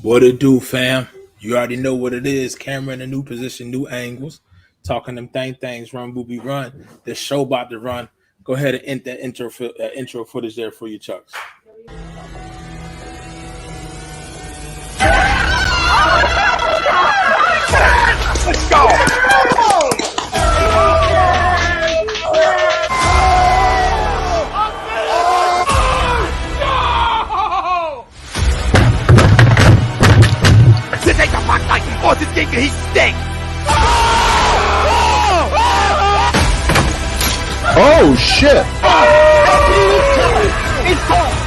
What it do, fam? You already know what it is. Camera in a new position, new angles. Talking them things. Run, booby, run. This show about to run. Go ahead and end that intro footage there for you, Chucks. Let's go! This ain't the fuck like oh, this Gegner, he stinks! Oh shit! It's gone!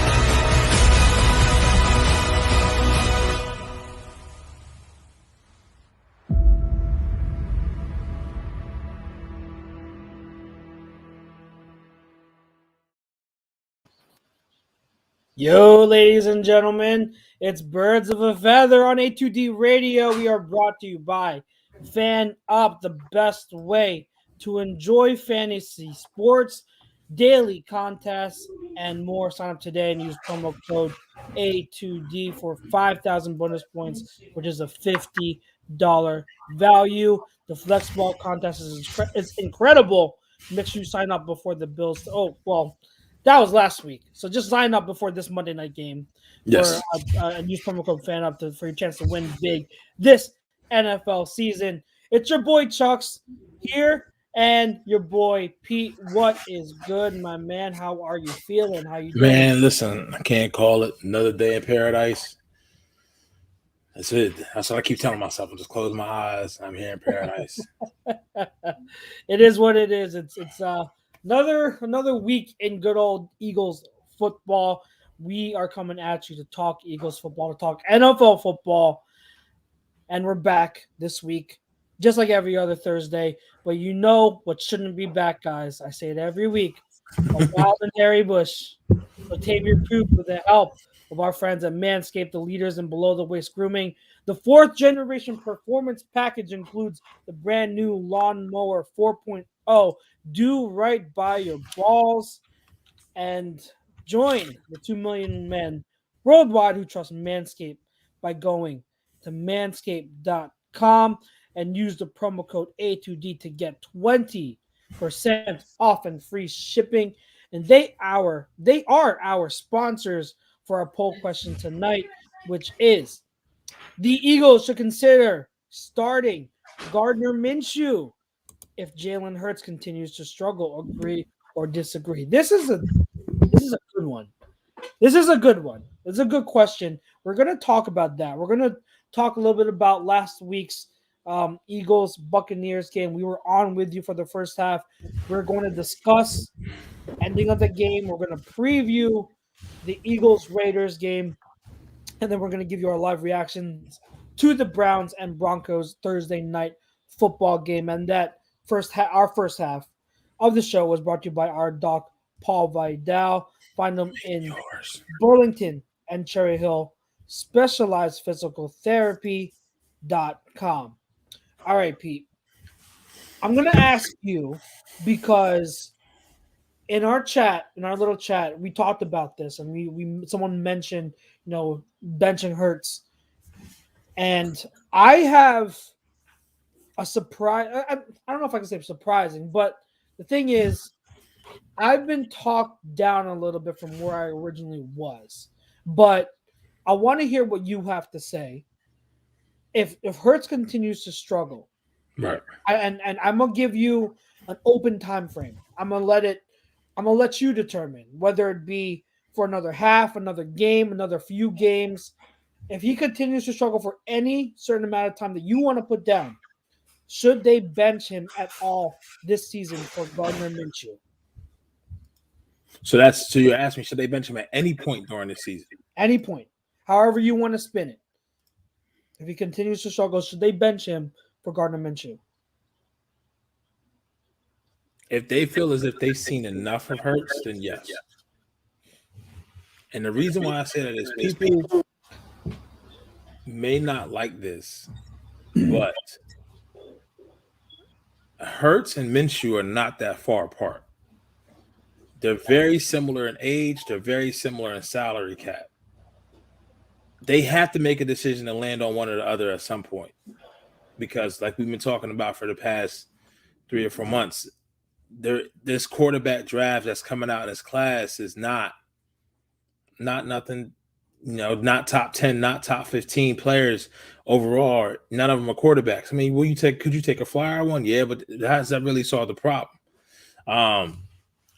Yo, ladies and gentlemen, it's Birds of a Feather on A2D Radio. We are brought to you by FanUp, the best way to enjoy fantasy sports, daily contests, and more. Sign up today and use promo code A2D for 5,000 bonus points, which is a $50 value. The Flexball contest is incredible. Make sure you sign up before the Bills. That was last week. So just sign up before this Monday night game. Yes. And use promo code FanUp for your chance to win big this NFL season. It's your boy Chucks here and your boy Pete. What is good, my man? How are you feeling? How you doing? Man, listen, I can't call it another day in paradise. That's it. That's what I keep telling myself. I just close my eyes. I'm here in paradise. It is what it is. It's Another week in good old Eagles football. We are coming at you to talk Eagles football, to talk NFL football. And we're back this week, just like every other Thursday. But you know what shouldn't be back, guys. I say it every week. A wild and hairy bush. Latavia Poop with the help of our friends at Manscaped, the leaders in below-the-waist grooming. The fourth generation performance package includes the brand new Lawnmower 4.0. Do right by your balls and join the 2 million men worldwide who trust Manscaped by going to manscaped.com and use the promo code A2D to get 20% off and free shipping. And they are our sponsors for our poll question tonight, which is the Eagles should consider starting Gardner Minshew if Jalen Hurts continues to struggle. Agree or disagree? This is a good one. This is a good one. It's a good question. We're going to talk about that. We're going to talk a little bit about last week's Eagles Buccaneers game. We were on with you for the first half. We're going to discuss ending of the game. We're going to preview the Eagles Raiders game, and then we're going to give you our live reactions to the Browns and Broncos Thursday night football game. And that our first half of the show was brought to you by our doc, Paul Vidal. Find them in Burlington and Cherry Hill, specializedphysicaltherapy.com. All right, Pete. I'm going to ask you because in our little chat, we talked about this, and someone mentioned, benching Hurts. And I have a surprise. I don't know if I can say surprising, but the thing is, I've been talked down a little bit from where I originally was. But I want to hear what you have to say. If Hurts continues to struggle, Right. and I'm gonna give you an open time frame. I'm gonna let you determine whether it be for another half, another game, another few games. If he continues to struggle for any certain amount of time that you want to put down, should they bench him at all this season for Gardner Minshew? So you're asking me, should they bench him at any point during the season? Any point. However you want to spin it. If he continues to struggle, should they bench him for Gardner Minshew? If they feel as if they've seen enough of Hurts, then yes. And the reason why I say that is people may not like this, but Hurts and Minshew are not that far apart. They're very similar in age. They're very similar in salary cap. they have to make a decision to land on one or the other at some point, because like we've been talking about for the past 3 or 4 months, this quarterback draft that's coming out in this class is not nothing, not top 10, not top 15 players overall. None of them are quarterbacks. I mean, could you take a flyer one? Yeah, but has that really solved the problem?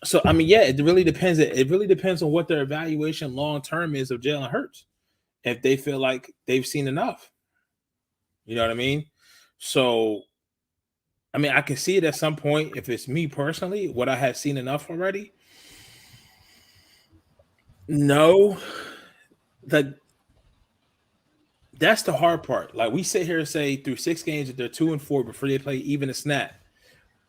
So I mean, yeah, it really depends. It really depends on what their evaluation long term is of Jalen Hurts. If they feel like they've seen enough, you know what I mean? So, I mean, I can see it at some point. If it's me personally, would I have seen enough already? No. That's the hard part. Like, we sit here and say through 6 games that they're 2-4 before they play even a snap.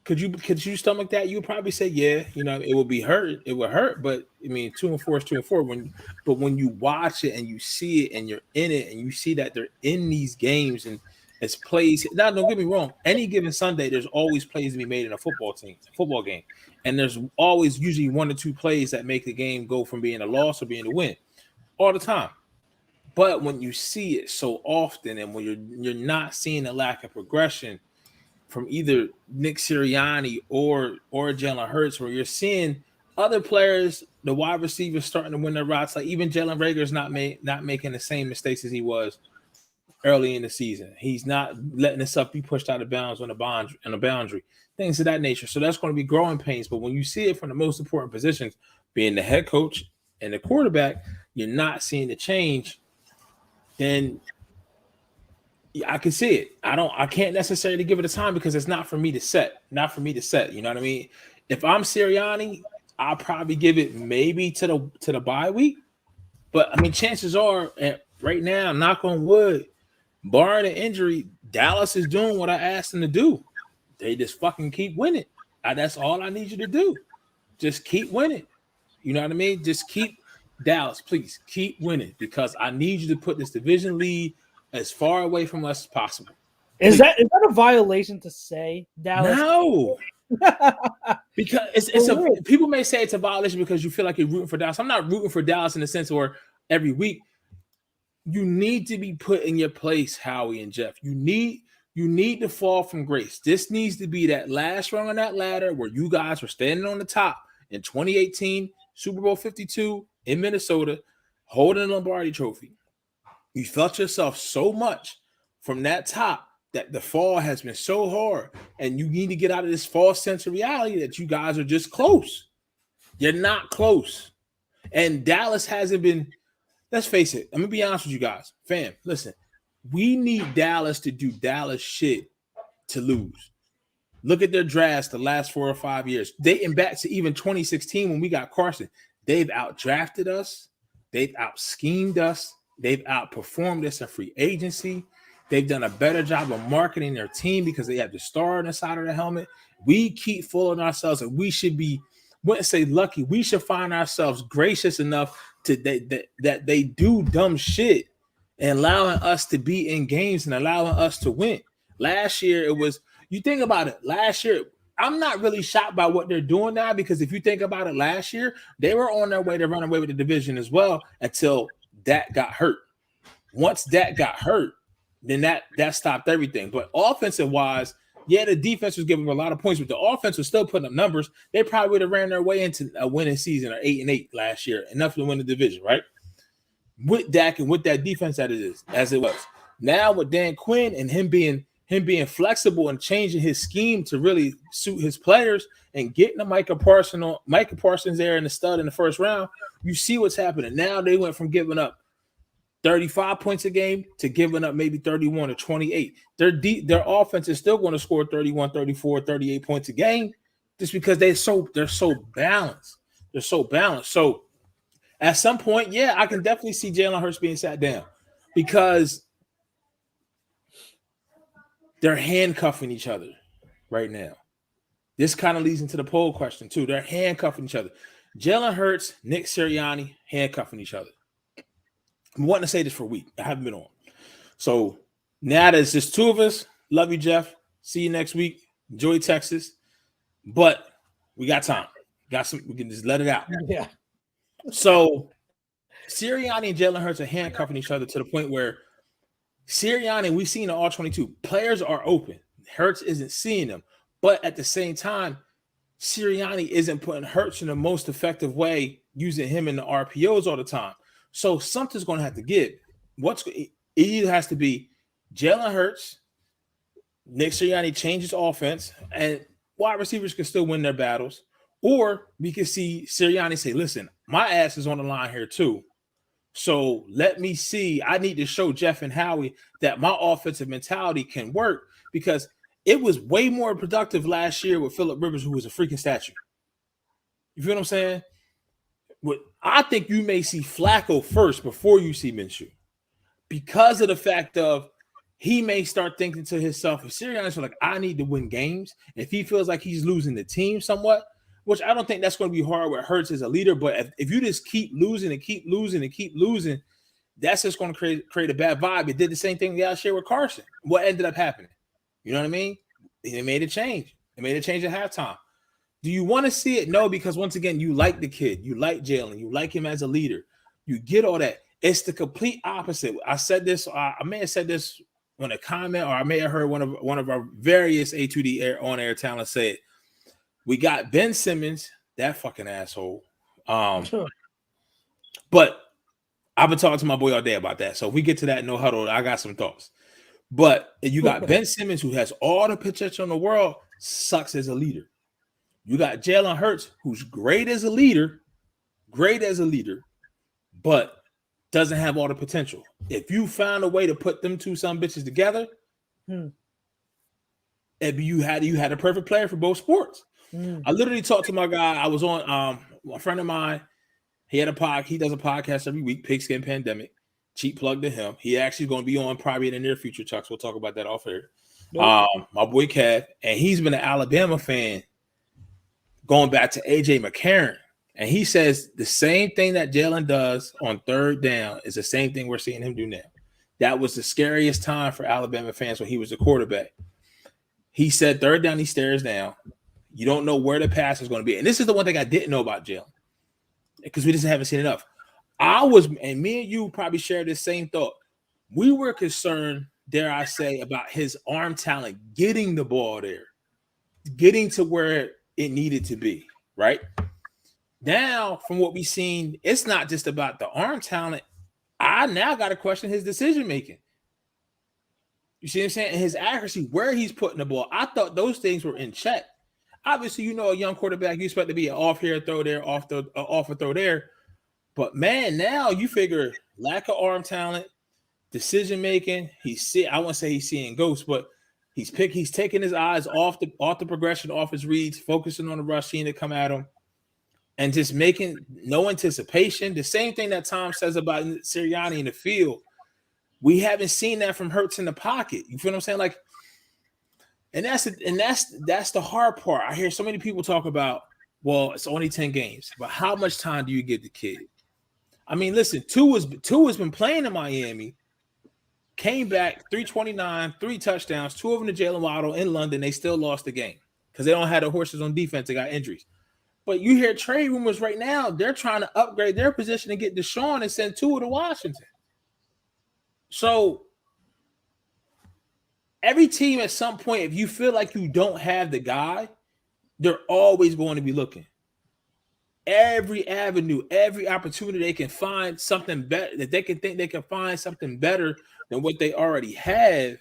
Could you stomach that? You would probably say, yeah, it would be hurt. It would hurt, but I mean, 2-4 is 2-4. When you watch it and you see it and you're in it and you see that they're in these games and it's plays. Now, don't get me wrong. Any given Sunday, there's always plays to be made in a football game, and there's always usually 1 or 2 plays that make the game go from being a loss or being a win, all the time. But when you see it so often, and when you're not seeing a lack of progression from either Nick Sirianni or Jalen Hurts, where you're seeing other players, the wide receivers starting to win their routes, like even Jalen Rager's not making the same mistakes as he was early in the season. He's not letting himself be pushed out of bounds on a boundary, things of that nature. So that's going to be growing pains. But when you see it from the most important positions, being the head coach and the quarterback, you're not seeing the change, then I can see it. I can't necessarily give it a time because it's not for me to set. Not for me to set. You know what I mean? If I'm Sirianni, I'll probably give it maybe to the bye week. But I mean, chances are, right now, knock on wood, barring an injury, Dallas is doing what I asked them to do. They just fucking keep winning. That's all I need you to do. Just keep winning. You know what I mean? Just keep Dallas, please keep winning, because I need you to put this division lead as far away from us as possible. Is that a violation to say, Dallas? No. Because people may say it's a violation because you feel like you're rooting for Dallas. I'm not rooting for Dallas in the sense where every week you need to be put in your place, Howie and Jeff. You need to fall from grace. This needs to be that last rung on that ladder where you guys were standing on the top in 2018, Super Bowl 52 in Minnesota, holding the Lombardi Trophy. You felt yourself so much from that top that the fall has been so hard, and you need to get out of this false sense of reality that you guys are just close. You're not close. And Dallas hasn't been, let's face it, I'm going to be honest with you guys. Fam, listen, we need Dallas to do Dallas shit to lose. Look at their drafts the last 4 or 5 years. Dating back to even 2016 when we got Carson. They've outdrafted us. They've out-schemed us. They've outperformed us in free agency. They've done a better job of marketing their team because they have the star on the side of the helmet. We keep fooling ourselves, and we should be, wouldn't say lucky, we should find ourselves gracious enough to that they do dumb shit and allowing us to be in games and allowing us to win. Last year, it was, you think about it, last year, I'm not really shocked by what they're doing now, because if you think about it, last year, they were on their way to run away with the division as well until Dak got hurt. Once Dak got hurt, then that stopped everything. But offensive wise, yeah, the defense was giving them a lot of points, but the offense was still putting up numbers. They probably would have ran their way into a winning season or 8-8 last year, enough to win the division, right? With Dak and with that defense as it was. Now with Dan Quinn and him being flexible and changing his scheme to really suit his players and getting the Micah Parsons there in the stud in the first round, you see what's happening. Now they went from giving up 35 points a game to giving up maybe 31 or 28. Their offense is still going to score 31, 34, 38 points a game just because they're so balanced. They're so balanced. So at some point, yeah, I can definitely see Jalen Hurts being sat down because they're handcuffing each other right now. This kind of leads into the poll question too. They're handcuffing each other. Jalen Hurts, Nick Sirianni, handcuffing each other. I'm wanting to say this for a week. I haven't been on. So now there's just 2 of us. Love you, Jeff. See you next week. Enjoy Texas. But we got time. We can just let it out. Yeah. So Sirianni and Jalen Hurts are handcuffing each other to the point where Sirianni, we've seen in all 22 players are open. Hurts isn't seeing them, but at the same time, Sirianni isn't putting Hurts in the most effective way, using him in the RPOs all the time. So something's going to have to give. It either has to be Jalen Hurts, Nick Sirianni changes offense, and wide receivers can still win their battles, or we can see Sirianni say, "Listen, my ass is on the line here too. So let me see. I need to show Jeff and Howie that my offensive mentality can work, because it was way more productive last year with Phillip Rivers, who was a freaking statue. You feel what I'm saying? I think you may see Flacco first before you see Minshew, because of the fact of he may start thinking to himself, if Sirianni's like, I need to win games, if he feels like he's losing the team somewhat, which I don't think that's going to be hard with Hurts as a leader, but if you just keep losing and keep losing and keep losing, that's just going to create a bad vibe. It did the same thing last year with Carson. What ended up happening? You know what I mean? It made a change. It made a change at halftime. Do you want to see it? No, because once again, you like the kid. You like Jalen. You like him as a leader. You get all that. It's the complete opposite. I said this. I may have said this on a comment, or I may have heard one of our various A2D on-air talents say it. We got Ben Simmons, that fucking asshole. But I've been talking to my boy all day about that. So if we get to that no huddle, I got some thoughts. But you got Ben Simmons, who has all the potential in the world, sucks as a leader. You got Jalen Hurts, who's great as a leader, but doesn't have all the potential. If you found a way to put them two some bitches together, you had a perfect player for both sports. I literally talked to my guy. I was on a friend of mine. He does a podcast every week, Pigskin Pandemic. Cheap plug to him. He actually going to be on probably in the near future, Chucks. We'll talk about that off air. Nope. My boy Cav, and he's been an Alabama fan going back to AJ McCarron. And he says the same thing that Jalen does on third down is the same thing we're seeing him do now. That was the scariest time for Alabama fans when he was the quarterback. He said third down, he stares down. You don't know where the pass is going to be. And this is the one thing I didn't know about Jalen, because we just haven't seen enough. And me and you probably share this same thought. We were concerned, dare I say, about his arm talent, getting the ball there, getting to where it needed to be, right? Now, from what we've seen, it's not just about the arm talent. I now got to question his decision-making. You see what I'm saying? And his accuracy, where he's putting the ball. I thought those things were in check. Obviously, a young quarterback, you expect to be an off here, throw there, off a throw there. But, man, now you figure lack of arm talent, decision-making. I won't say he's seeing ghosts, but he's taking his eyes off the progression, off his reads, focusing on the rush, seeing it come at him, and just making no anticipation. The same thing that Tom says about Sirianni in the field. We haven't seen that from Hurts in the pocket. You feel what I'm saying? Like, and that's the hard part. I hear so many people talk about, well, it's only 10 games, but how much time do you give the kid? I mean, listen, Tua has been playing in Miami, came back 329, 3 touchdowns, 2 of them to Jalen Waddle in London. They still lost the game because they don't have the horses on defense. They got injuries. But you hear trade rumors right now. They're trying to upgrade their position and get Deshaun and send Tua to Washington. So every team at some point, if you feel like you don't have the guy, they're always going to be looking. Every avenue, every opportunity they can find something better, that they can think they can find something better than what they already have.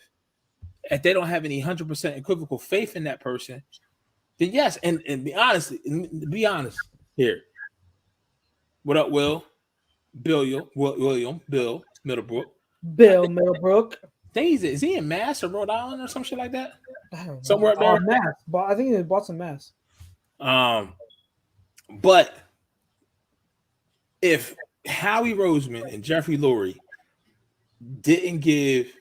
If they don't have any 100% equivocal faith in that person, then yes. And be honest here. What up, Will? William, Bill Middlebrook. Bill Middlebrook. Is he in Mass or Rhode Island or some shit like that? I don't know. Somewhere up there. Mass. But I think he bought some Mass. But if Howie Roseman and Jeffrey Lurie didn't give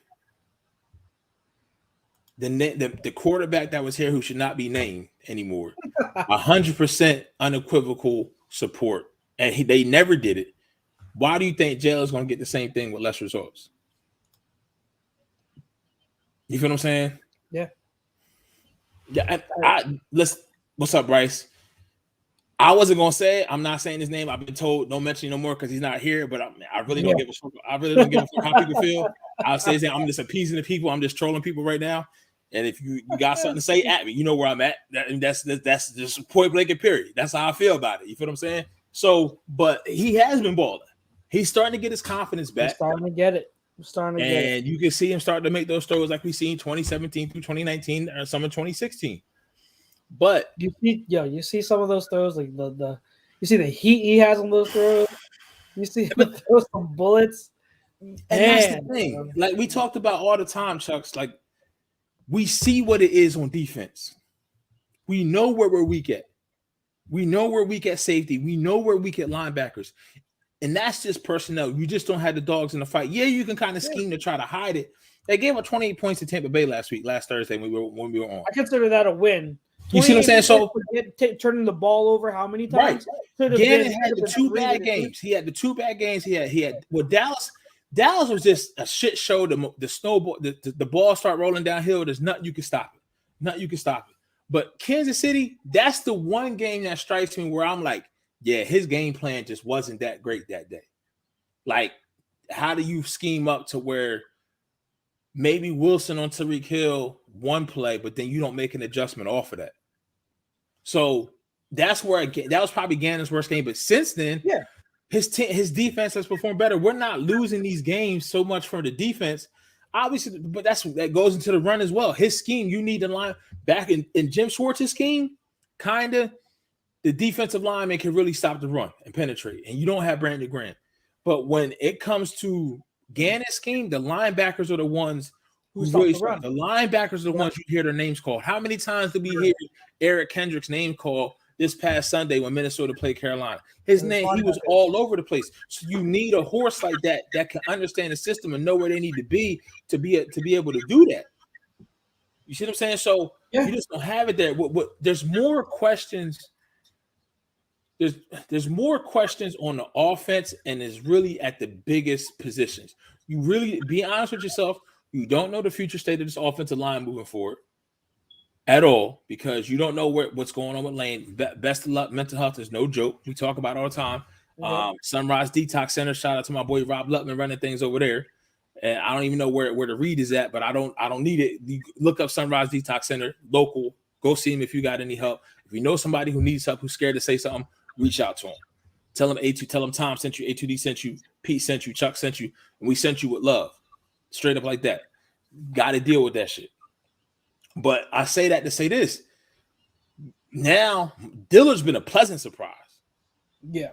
the quarterback that was here, who should not be named anymore, 100% unequivocal support, and they never did it, why do you think Jalen's going to get the same thing with less results? You feel what I'm saying? Yeah. Yeah. What's up, Bryce? I wasn't gonna say it. I'm not saying his name. I've been told don't mention no more because he's not here. But I really don't give a fuck. I really don't give a fuck how people feel. I'll say that I'm just appeasing the people. I'm just trolling people right now. And if you got something to say at me, you know where I'm at. That's just point blank and period. That's how I feel about it. You feel what I'm saying? So, but he has been balling. He's starting to get his confidence back. He's starting to get it. And you can see him starting to make those throws like we seen 2017 through 2019 or some in 2016. But you see some of those throws, like the you see the heat he has on those throws. You see him throw some bullets. And that's the thing. Like we talked about all the time, Chucks. Like we see what it is on defense. We know where we're weak at. We know we're weak at safety. We know we're weak at linebackers. And that's just personnel. You just don't have the dogs in the fight. Yeah, you can kind of scheme to try to hide it. They gave up 28 points to Tampa Bay last Thursday when we were on. I consider that a win. You see what I'm saying? So turning the ball over how many times? Right. Gannon had the two bad games. He had the two bad games. He had Dallas was just a shit show. The snowball, the ball start rolling downhill. There's nothing you can stop it. Nothing you can stop it. But Kansas City, that's the one game that strikes me where I'm like, yeah, his game plan just wasn't that great that day. Like, how do you scheme up to where maybe Wilson on Tyreek Hill one play, but then you don't make an adjustment off of that? So that's where that was probably Gannon's worst game. But since then, his defense has performed better. We're not losing these games so much from the defense, obviously, but that goes into the run as well. His scheme, you need to line back in Jim Schwartz's scheme, kind of. The defensive lineman can really stop the run and penetrate, and you don't have Brandon Grant. But when it comes to Gannon's scheme, the linebackers are the ones who really start. The linebackers are the ones you hear their names called. How many times did we hear Eric Kendrick's name called this past Sunday when Minnesota played Carolina? His name, he was all over the place. So you need a horse like that can understand the system and know where they need to be able to do that. You see what I'm saying? So you just don't have it there. There's more questions. There's more questions on the offense, and it's really at the biggest positions. You really be honest with yourself. You don't know the future state of this offensive line moving forward at all because you don't know what's going on with Lane. Best of luck. Mental health is no joke. We talk about it all the time. Sunrise Detox Center. Shout out to my boy Rob Lutman running things over there. And I don't even know where the read is at, but I don't need it. You look up Sunrise Detox Center, local. Go see him if you got any help. If you know somebody who needs help, who's scared to say something, reach out to him. Tell him A2, tell him Tom sent you, A2D sent you, Pete sent you, Chuck sent you, and we sent you with love. Straight up like that. Got to deal with that shit. But I say that to say this. Now, Dillard's been a pleasant surprise. Yeah.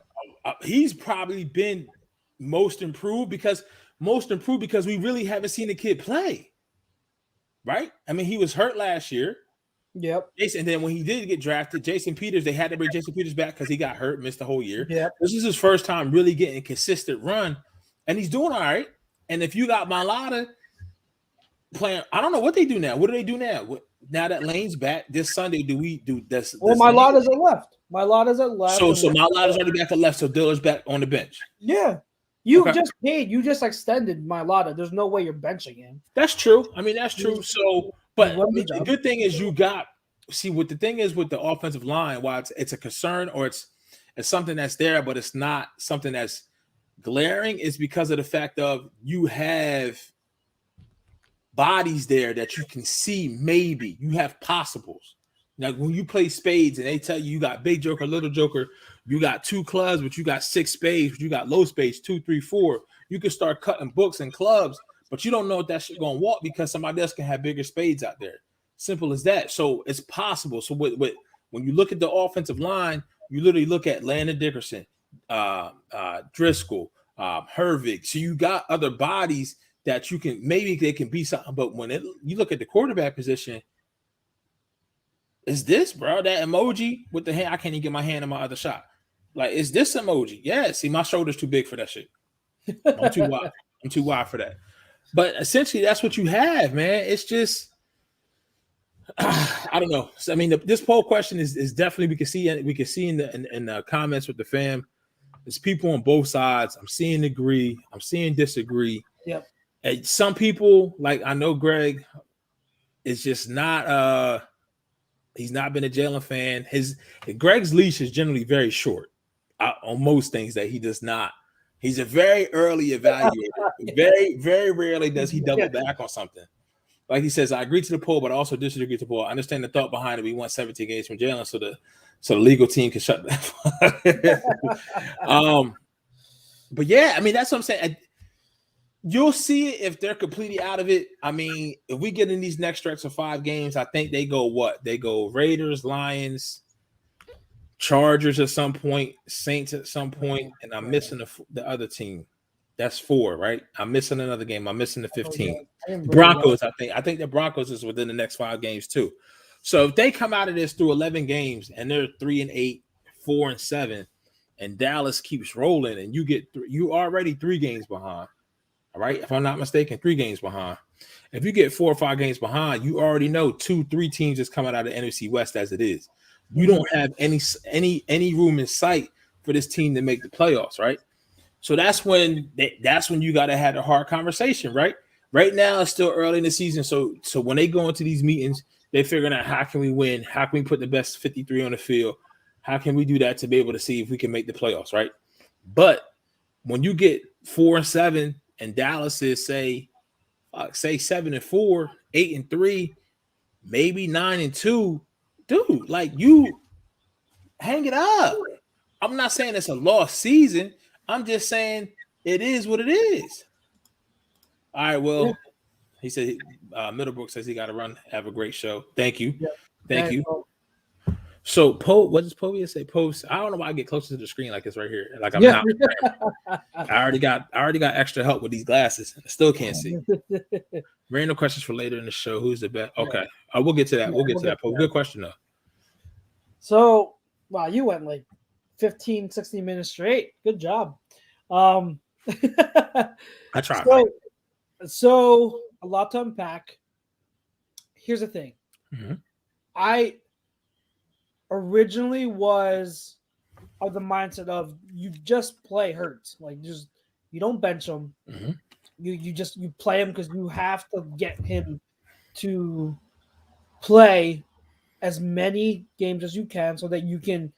He's probably been most improved because we really haven't seen the kid play. Right? I mean, he was hurt last year. Yep. And then when he did get drafted, Jason Peters, they had to bring Jason Peters back because he got hurt, missed the whole year. Yep. This is his first time really getting a consistent run, and he's doing all right. And if you got Mailata playing, I don't know what they do now. What do they do now? Now that Lane's back this Sunday, do we do this? Well, Mailata's at left. Mailata's at left. So Mailata's already back at left. So Dillard's back on the bench. Yeah. You just extended Mailata. There's no way you're benching him. That's true. I mean, that's true. So. But the good thing is what the thing is with the offensive line, why it's a concern or it's something that's there, but it's not something that's glaring, is because of the fact of you have bodies there that you can see maybe. You have possibles. Now, when you play spades and they tell you got big joker, little joker, you got two clubs, but you got six spades, but you got low spades, 2, 3, 4. You can start cutting books and clubs. But you don't know if that shit gonna walk because somebody else can have bigger spades out there. Simple as that. So it's possible. So when you look at the offensive line, you literally look at Landon Dickerson, Driscoll, Hervig. So you got other bodies that you can maybe they can be something. But when you look at the quarterback position, is this, bro? That emoji with the hand, I can't even get my hand in my other shot. Like, is this emoji? Yeah. See, my shoulder's too big for that shit. I'm too wide. I'm too wide for that. But essentially, that's what you have, man. It's just, I don't know. So, I mean, this poll question is definitely we can see in the comments with the fam. There's people on both sides. I'm seeing agree. I'm seeing disagree. Yep. And some people, like I know Greg, is just not He's not been a Jalen fan. Greg's leash is generally very short on most things that he does not. He's a very early evaluator. Very, very rarely does he double back on something. Like he says, I agree to the poll, but I also disagree to the poll. I understand the thought behind it. We want 17 games from Jalen, so the legal team can shut that. But yeah, I mean, that's what I'm saying. You'll see it if they're completely out of it. I mean, if we get in these next stretch of 5 games, I think they go what? They go Raiders, Lions, Chargers at some point, Saints at some point, and I'm missing the other team. That's 4, right? I'm missing another game. I'm missing the 15. Broncos, I think the Broncos is within the next 5 games too. So if they come out of this through 11 games and they're 3-8, 4-7, and Dallas keeps rolling, and you already 3 games behind. All right, if I'm not mistaken, 3 games behind. If you get 4 or 5 games behind, you already know 2-3 teams is coming out of the NFC West as it is. You don't have any room in sight for this team to make the playoffs, right? So that's when you got to have a hard conversation, right? Right now it's still early in the season, so when they go into these meetings, they're figuring out how can we win, how can we put the best 53 on the field, how can we do that to be able to see if we can make the playoffs, right? But when you get 4-7. And Dallas is say 7-4, 8-3, maybe 9-2. Dude, like, you hang it up. I'm not saying it's a lost season. I'm just saying it is what it is. All right, well, he said Middlebrook says he got to run. Have a great show. Thank you. Yeah. Thank you. So, what does Povia say? Post. I don't know why I get closer to the screen like it's right here. Like I'm not. I already got extra help with these glasses. I still can't see. Random questions for later in the show. Who's the best? Okay, we'll get to that. We'll get to that. Good question though. So, wow, you went like 15, 16 minutes straight. Good job. I tried. So a lot to unpack. Here's the thing. Mm-hmm. I originally was of the mindset of you just play Hurts, like you don't bench him. Mm-hmm. You play him because you have to get him to play as many games as you can so that you can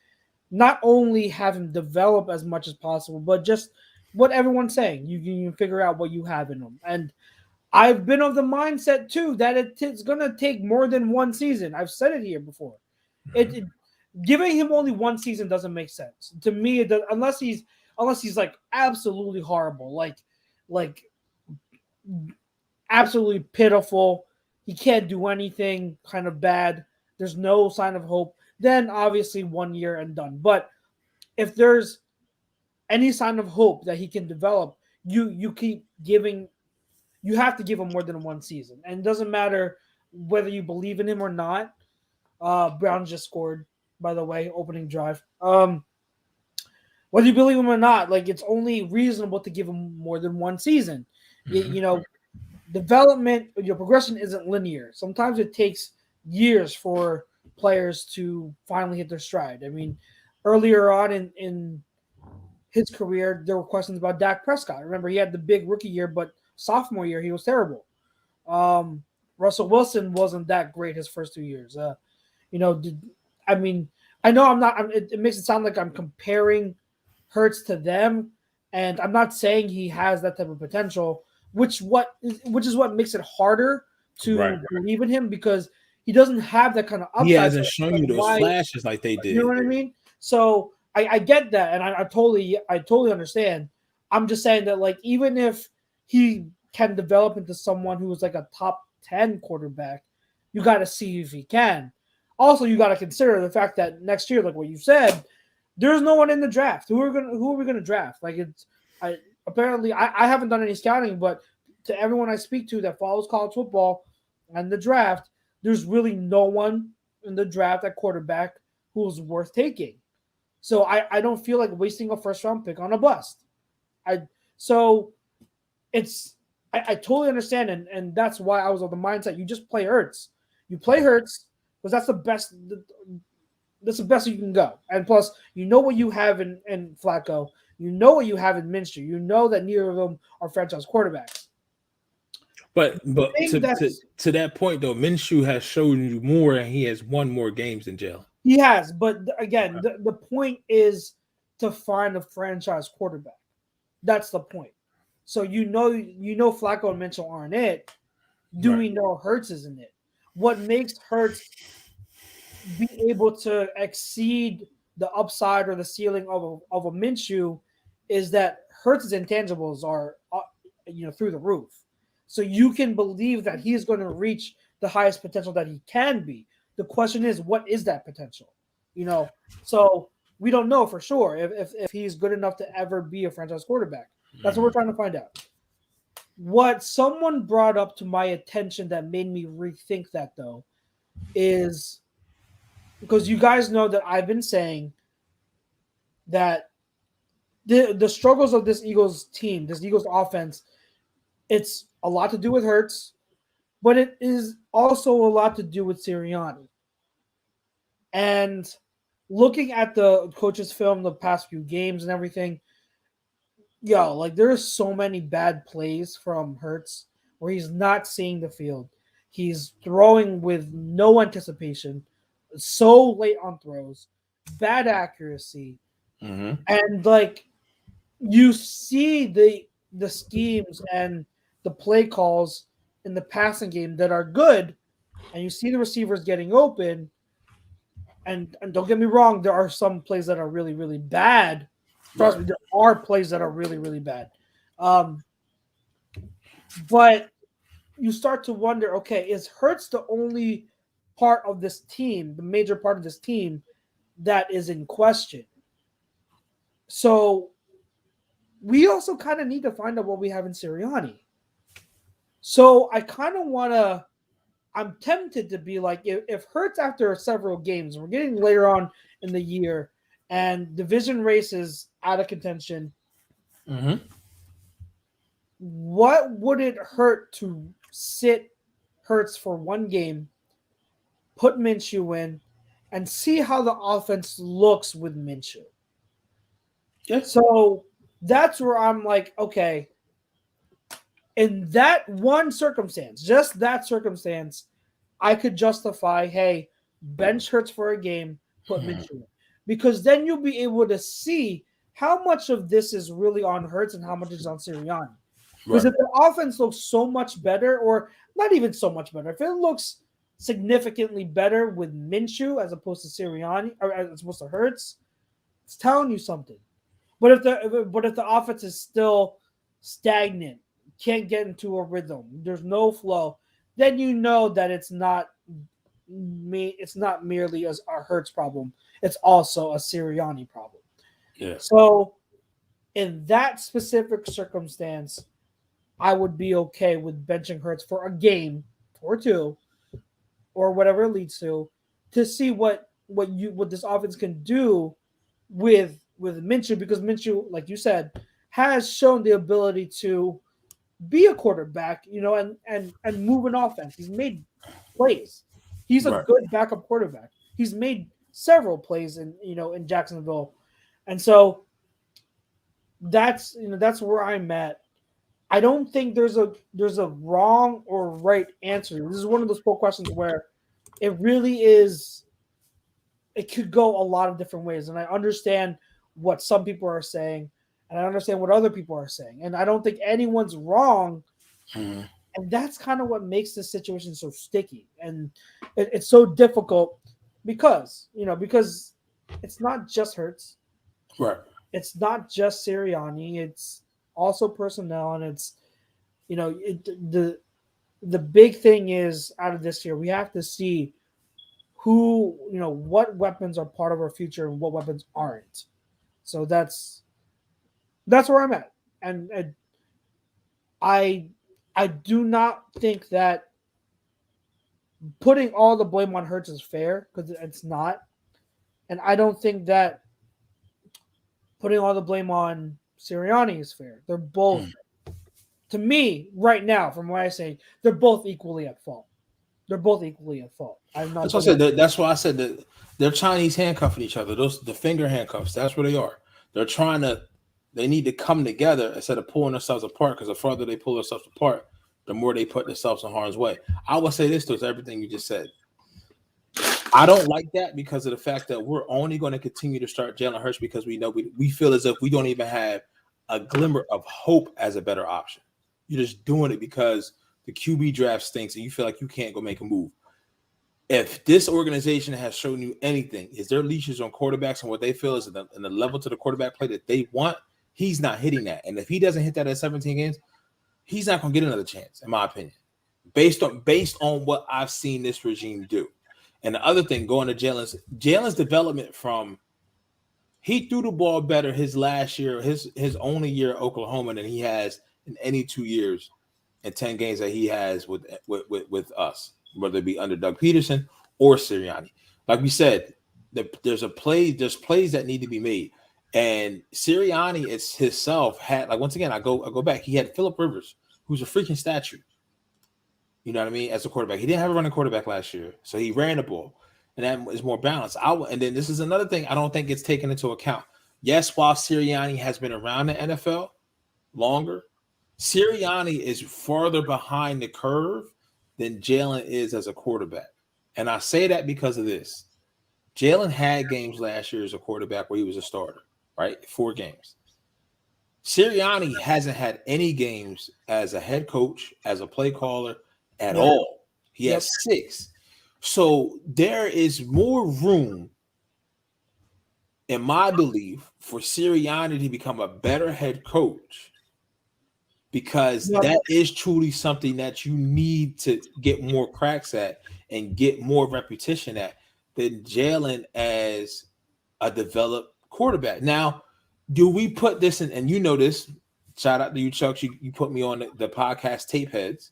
not only have him develop as much as possible, but just what everyone's saying, you can figure out what you have in him. And I've been of the mindset too that it's going to take more than one season. I've said it here before. Giving him only one season doesn't make sense to me. Unless he's like absolutely horrible, like absolutely pitiful. He can't do anything, kind of bad. There's no sign of hope. Then obviously 1 year and done. But if there's any sign of hope that he can develop, you keep giving. You have to give him more than one season, and it doesn't matter whether you believe in him or not. Browns just scored, by the way, opening drive. Whether you believe him or not, like, it's only reasonable to give him more than one season. Mm-hmm. Development, your progression isn't linear. Sometimes it takes years for players to finally hit their stride. I mean, earlier on in his career, there were questions about Dak Prescott. Remember, he had the big rookie year, but sophomore year, he was terrible. Russell Wilson wasn't that great his first 2 years. I know I'm not. It makes it sound like I'm comparing Hurts to them, and I'm not saying he has that type of potential. Which is what makes it harder to believe in him, because he doesn't have that kind of upside. He hasn't shown you those flashes like they did. You know what I mean? So I get that, and I totally understand. I'm just saying that, like, even if he can develop into someone who is like a top 10 quarterback, you got to see if he can. Also, you got to consider the fact that next year, like what you said, there's no one in the draft. Who are we gonna draft? Like, I haven't done any scouting, but to everyone I speak to that follows college football and the draft, there's really no one in the draft at quarterback who's worth taking. So I don't feel like wasting a first round pick on a bust. I totally understand, and that's why I was of the mindset you just play Hurts. You play Hurts because that's the best. That's the best you can go. And plus, you know what you have in Flacco. You know what you have in Minshew. You know that neither of them are franchise quarterbacks. But thing that's to that point though, Minshew has shown you more, and he has won more games than Jalen. he has, but again, the point is to find a franchise quarterback. That's the point. So you know Flacco and Mitchell aren't it. Do Right. we know Hurts isn't it? What makes Hurts be able to exceed the upside or the ceiling of a Minshew is that Hurts' intangibles are through the roof. So you can believe that he is going to reach the highest potential that he can be. The question is, what is that potential? So we don't know for sure if he's good enough to ever be a franchise quarterback. That's what we're trying to find out. What someone brought up to my attention that made me rethink that, though, is because you guys know that I've been saying that the struggles of this Eagles team, this Eagles offense, it's a lot to do with Hurts, but it is also a lot to do with Sirianni. And looking at the coach's film the past few games and everything, there's so many bad plays from Hurts where he's not seeing the field. He's throwing with no anticipation, so late on throws, bad accuracy, and you see the schemes and the play calls in the passing game that are good, and you see the receivers getting open. And don't get me wrong, there are some plays that are really, really bad. Trust me, there are plays that are really, really bad. But you start to wonder, okay, is Hurts the only part of this team, the major part of this team, that is in question? So we also kind of need to find out what we have in Sirianni. So I kind of want to, I'm tempted to be like, if Hurts after several games, we're getting later on in the year, and division race is out of contention, what would it hurt to sit Hurts for one game, put Minshew in, and see how the offense looks with Minshew? Yeah. So that's where I'm like, okay, in that one circumstance, just that circumstance, I could justify, hey, bench Hurts for a game, put Minshew in. Because then you'll be able to see how much of this is really on Hurts and how much is on Sirianni. Because if the offense looks so much better, or not even so much better, if it looks significantly better with Minshew as opposed to Sirianni, or as opposed to Hurts, it's telling you something. But if the offense is still stagnant, can't get into a rhythm, there's no flow, then you know that it's not merely a Hurts problem. It's also a Sirianni problem. Yeah. So in that specific circumstance, I would be okay with benching Hurts for a game or two, or whatever it leads to see what this offense can do with Minshew, because Minshew, like you said, has shown the ability to be a quarterback, and move an offense. He's made plays. He's a good backup quarterback. He's made several plays in Jacksonville. And so that's where I'm at. I don't think there's a wrong or right answer. This is one of those poll questions where it really is, it could go a lot of different ways. And I understand what some people are saying, and I understand what other people are saying. And I don't think anyone's wrong. And that's kind of what makes this situation so sticky. And it's so difficult because it's not just Hurts. Right. It's not just Sirianni. It's also personnel. And it's, the big thing is out of this year, we have to see who, what weapons are part of our future and what weapons aren't. So that's where I'm at. And I do not think that putting all the blame on Hurts is fair, because it's not. And I don't think that putting all the blame on Sirianni is fair. They're both, to me, right now, from what I say, they're both equally at fault. They're both equally at fault. That's why I said that's why I said that they're Chinese handcuffing each other. The finger handcuffs. That's where they are. They need to come together instead of pulling themselves apart, because the farther they pull themselves apart, the more they put themselves in harm's way. I will say this to everything you just said. I don't like that because of the fact that we're only going to continue to start Jalen Hurts because we know we feel as if we don't even have a glimmer of hope as a better option. You're just doing it because the QB draft stinks and you feel like you can't go make a move. If this organization has shown you anything, is their leashes on quarterbacks and what they feel is in the level to the quarterback play that they want, he's not hitting that. And if he doesn't hit that at 17 games, he's not going to get another chance, in my opinion, based on what I've seen this regime do. And the other thing, going to Jalen's development from he threw the ball better his last year, his only year at Oklahoma than he has in any 2 years and 10 games that he has with us, whether it be under Doug Peterson or Sirianni. Like we said, there's plays that need to be made. And Sirianni himself had, like, once again, I go back, he had Phillip Rivers, who's a freaking statue. You know what I mean? As a quarterback, he didn't have a running quarterback last year, so he ran the ball, and that is more balanced. And then this is another thing I don't think it's taken into account. Yes, while Sirianni has been around the NFL longer, Sirianni is farther behind the curve than Jalen is as a quarterback, and I say that because of this. Jalen had games last year as a quarterback where he was a starter, right? 4 games. Sirianni hasn't had any games as a head coach, as a play caller, at all. He has 6. So there is more room, in my belief, for Sirianni to become a better head coach because that is truly something that you need to get more cracks at and get more repetition at than Jalen as a developed quarterback. Now, do we put this in, and you know this, shout out to you, Chuck, you put me on the podcast Tape Heads.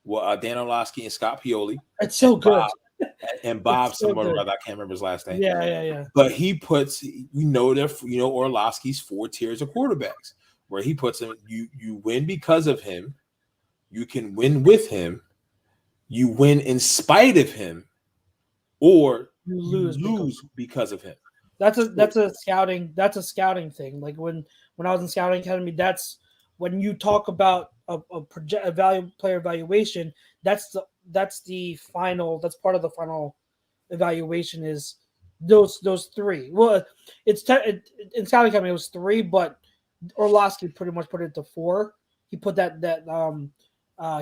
Well, Dan Orlovsky and Scott Pioli. It's so good. And Bob, some other brother, I can't remember his last name. Yeah. But he puts, Orlovsky's 4 tiers of quarterbacks, where he puts him, you win because of him, you can win with him, you win in spite of him, or you lose because of him. That's a scouting thing. Like when I was in scouting academy, that's when you talk about a player evaluation, that's the final. That's part of the final evaluation is those 3. Well, in scouting academy it was 3, but Orlovsky pretty much put it to 4. He put that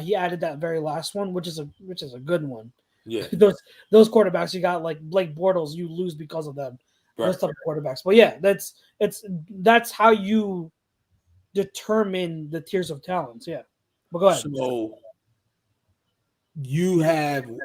he added that very last one, which is a good one. Yeah, those quarterbacks you got, like Blake Bortles, you lose because of them. Right. Those type of quarterbacks. But yeah, that's how you determine the tiers of talents. Yeah. But go ahead. So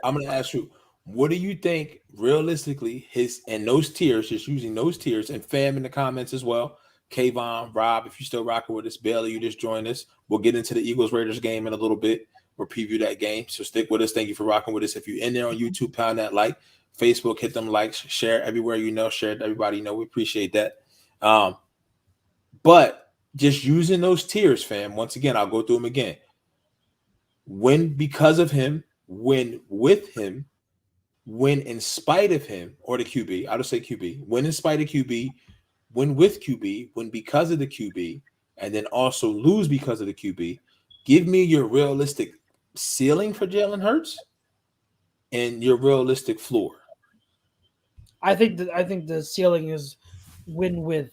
I'm going to ask you, what do you think realistically those tiers, just using those tiers, and fam in the comments as well, Kayvon, Rob, if you're still rocking with us, Bailey, you just joined us. We'll get into the Eagles-Raiders game in a little bit. We'll preview that game. So stick with us. Thank you for rocking with us. If you're in there on YouTube, pound that like. Facebook, hit them likes, share everywhere share it to everybody we appreciate that. But just using those tiers, fam, once again, I'll go through them again. Win because of him, win with him, win in spite of him, or the QB. I'll just say QB. Win in spite of QB, win with QB, win because of the QB, and then also lose because of the QB. Give me your realistic ceiling for Jalen Hurts and your realistic floor. I think the ceiling is win with.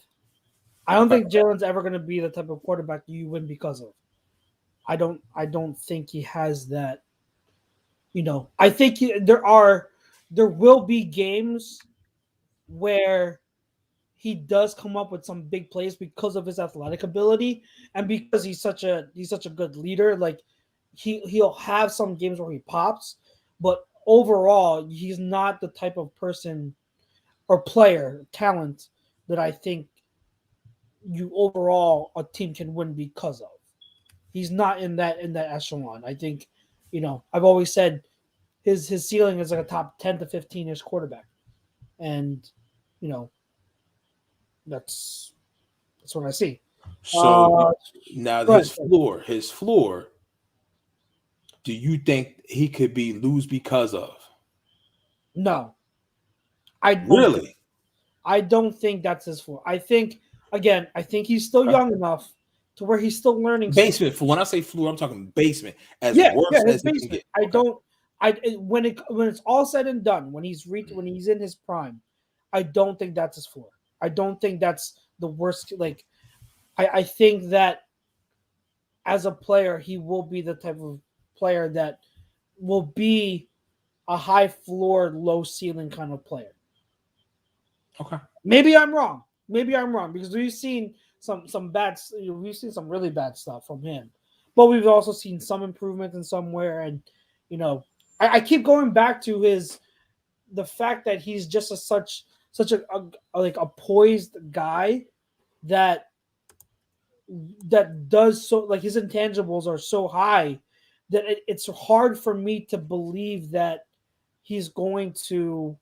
I don't think Jalen's ever going to be the type of quarterback you win because of. I don't think he has that. I think there will be games where he does come up with some big plays because of his athletic ability and because he's such a good leader. Like he'll have some games where he pops, but overall he's not the type of person or player talent that I think a team can win because of. He's not in that echelon. I think, I've always said his ceiling is like a top 10 to 15-ish quarterback. And, that's what I see. So now his floor, do you think he could be lose because of? No. I don't think that's his floor. I think he's still young enough to where he's still learning stuff. Basement. For when I say floor, I'm talking basement. As Yeah, worse his as he can basement. get. I Okay. don't. When it's all said and done, when he's in his prime, I don't think that's his floor. I don't think that's the worst. Like, I think that as a player, he will be the type of player that will be a high floor, low ceiling kind of player. Okay. Maybe I'm wrong. Maybe I'm wrong because we've seen we've seen some really bad stuff from him, but we've also seen some improvement in somewhere. And I keep going back to the fact that he's just such a poised guy that does so, like, his intangibles are so high that it's hard for me to believe that he's going to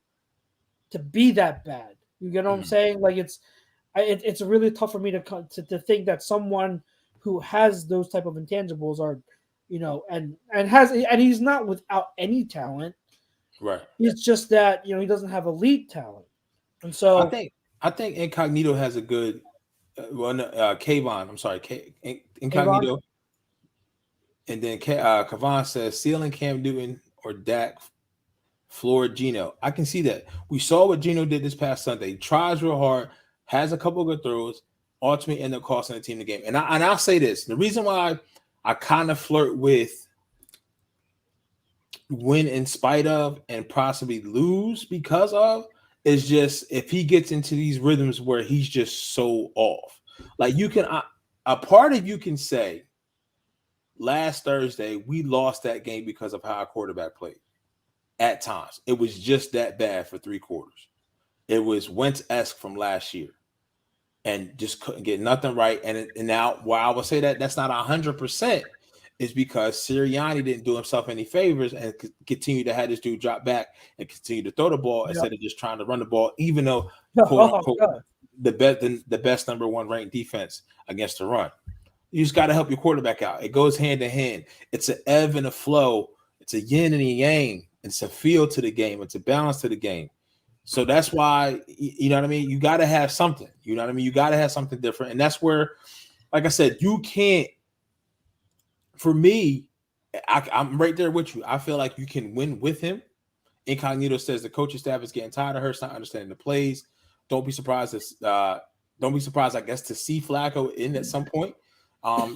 be that bad. You get what I'm saying? Like, it's really tough for me to think that someone who has those type of intangibles are, and he's not without any talent. Right. It's just that he doesn't have elite talent, and so I think Incognito has a good. Kayvon. I'm sorry, Avon, Incognito. And then Kavan says ceiling Cam Newton or Dak, floor Geno. I can see that. We saw what Geno did this past Sunday. He tries real hard, has a couple of good throws, ultimately end up costing the team the game. And I'll say this: the reason why I kind of flirt with win in spite of and possibly lose because of is just if he gets into these rhythms where he's just so off. Like a part of you can say last Thursday we lost that game because of how our quarterback played. At times, it was just that bad for 3 quarters. It was Wentz-esque from last year, and just couldn't get nothing right. And now, why I would say that's not 100% is because Sirianni didn't do himself any favors and continue to have this dude drop back and continue to throw the ball instead of just trying to run the ball, even though quote unquote the best number 1 ranked defense against the run. You just got to help your quarterback out. It goes hand in hand. It's an ebb and a flow. It's a yin and a yang. It's a feel to the game. It's a balance to the game. So that's why, you know what I mean? You got to have something. You know what I mean? You got to have something different. And that's where, like I said, you can't, for me, I'm right there with you. I feel like you can win with him. Incognito says the coaching staff is getting tired of Hurts not understanding the plays. Don't be surprised, I guess, to see Flacco in at some point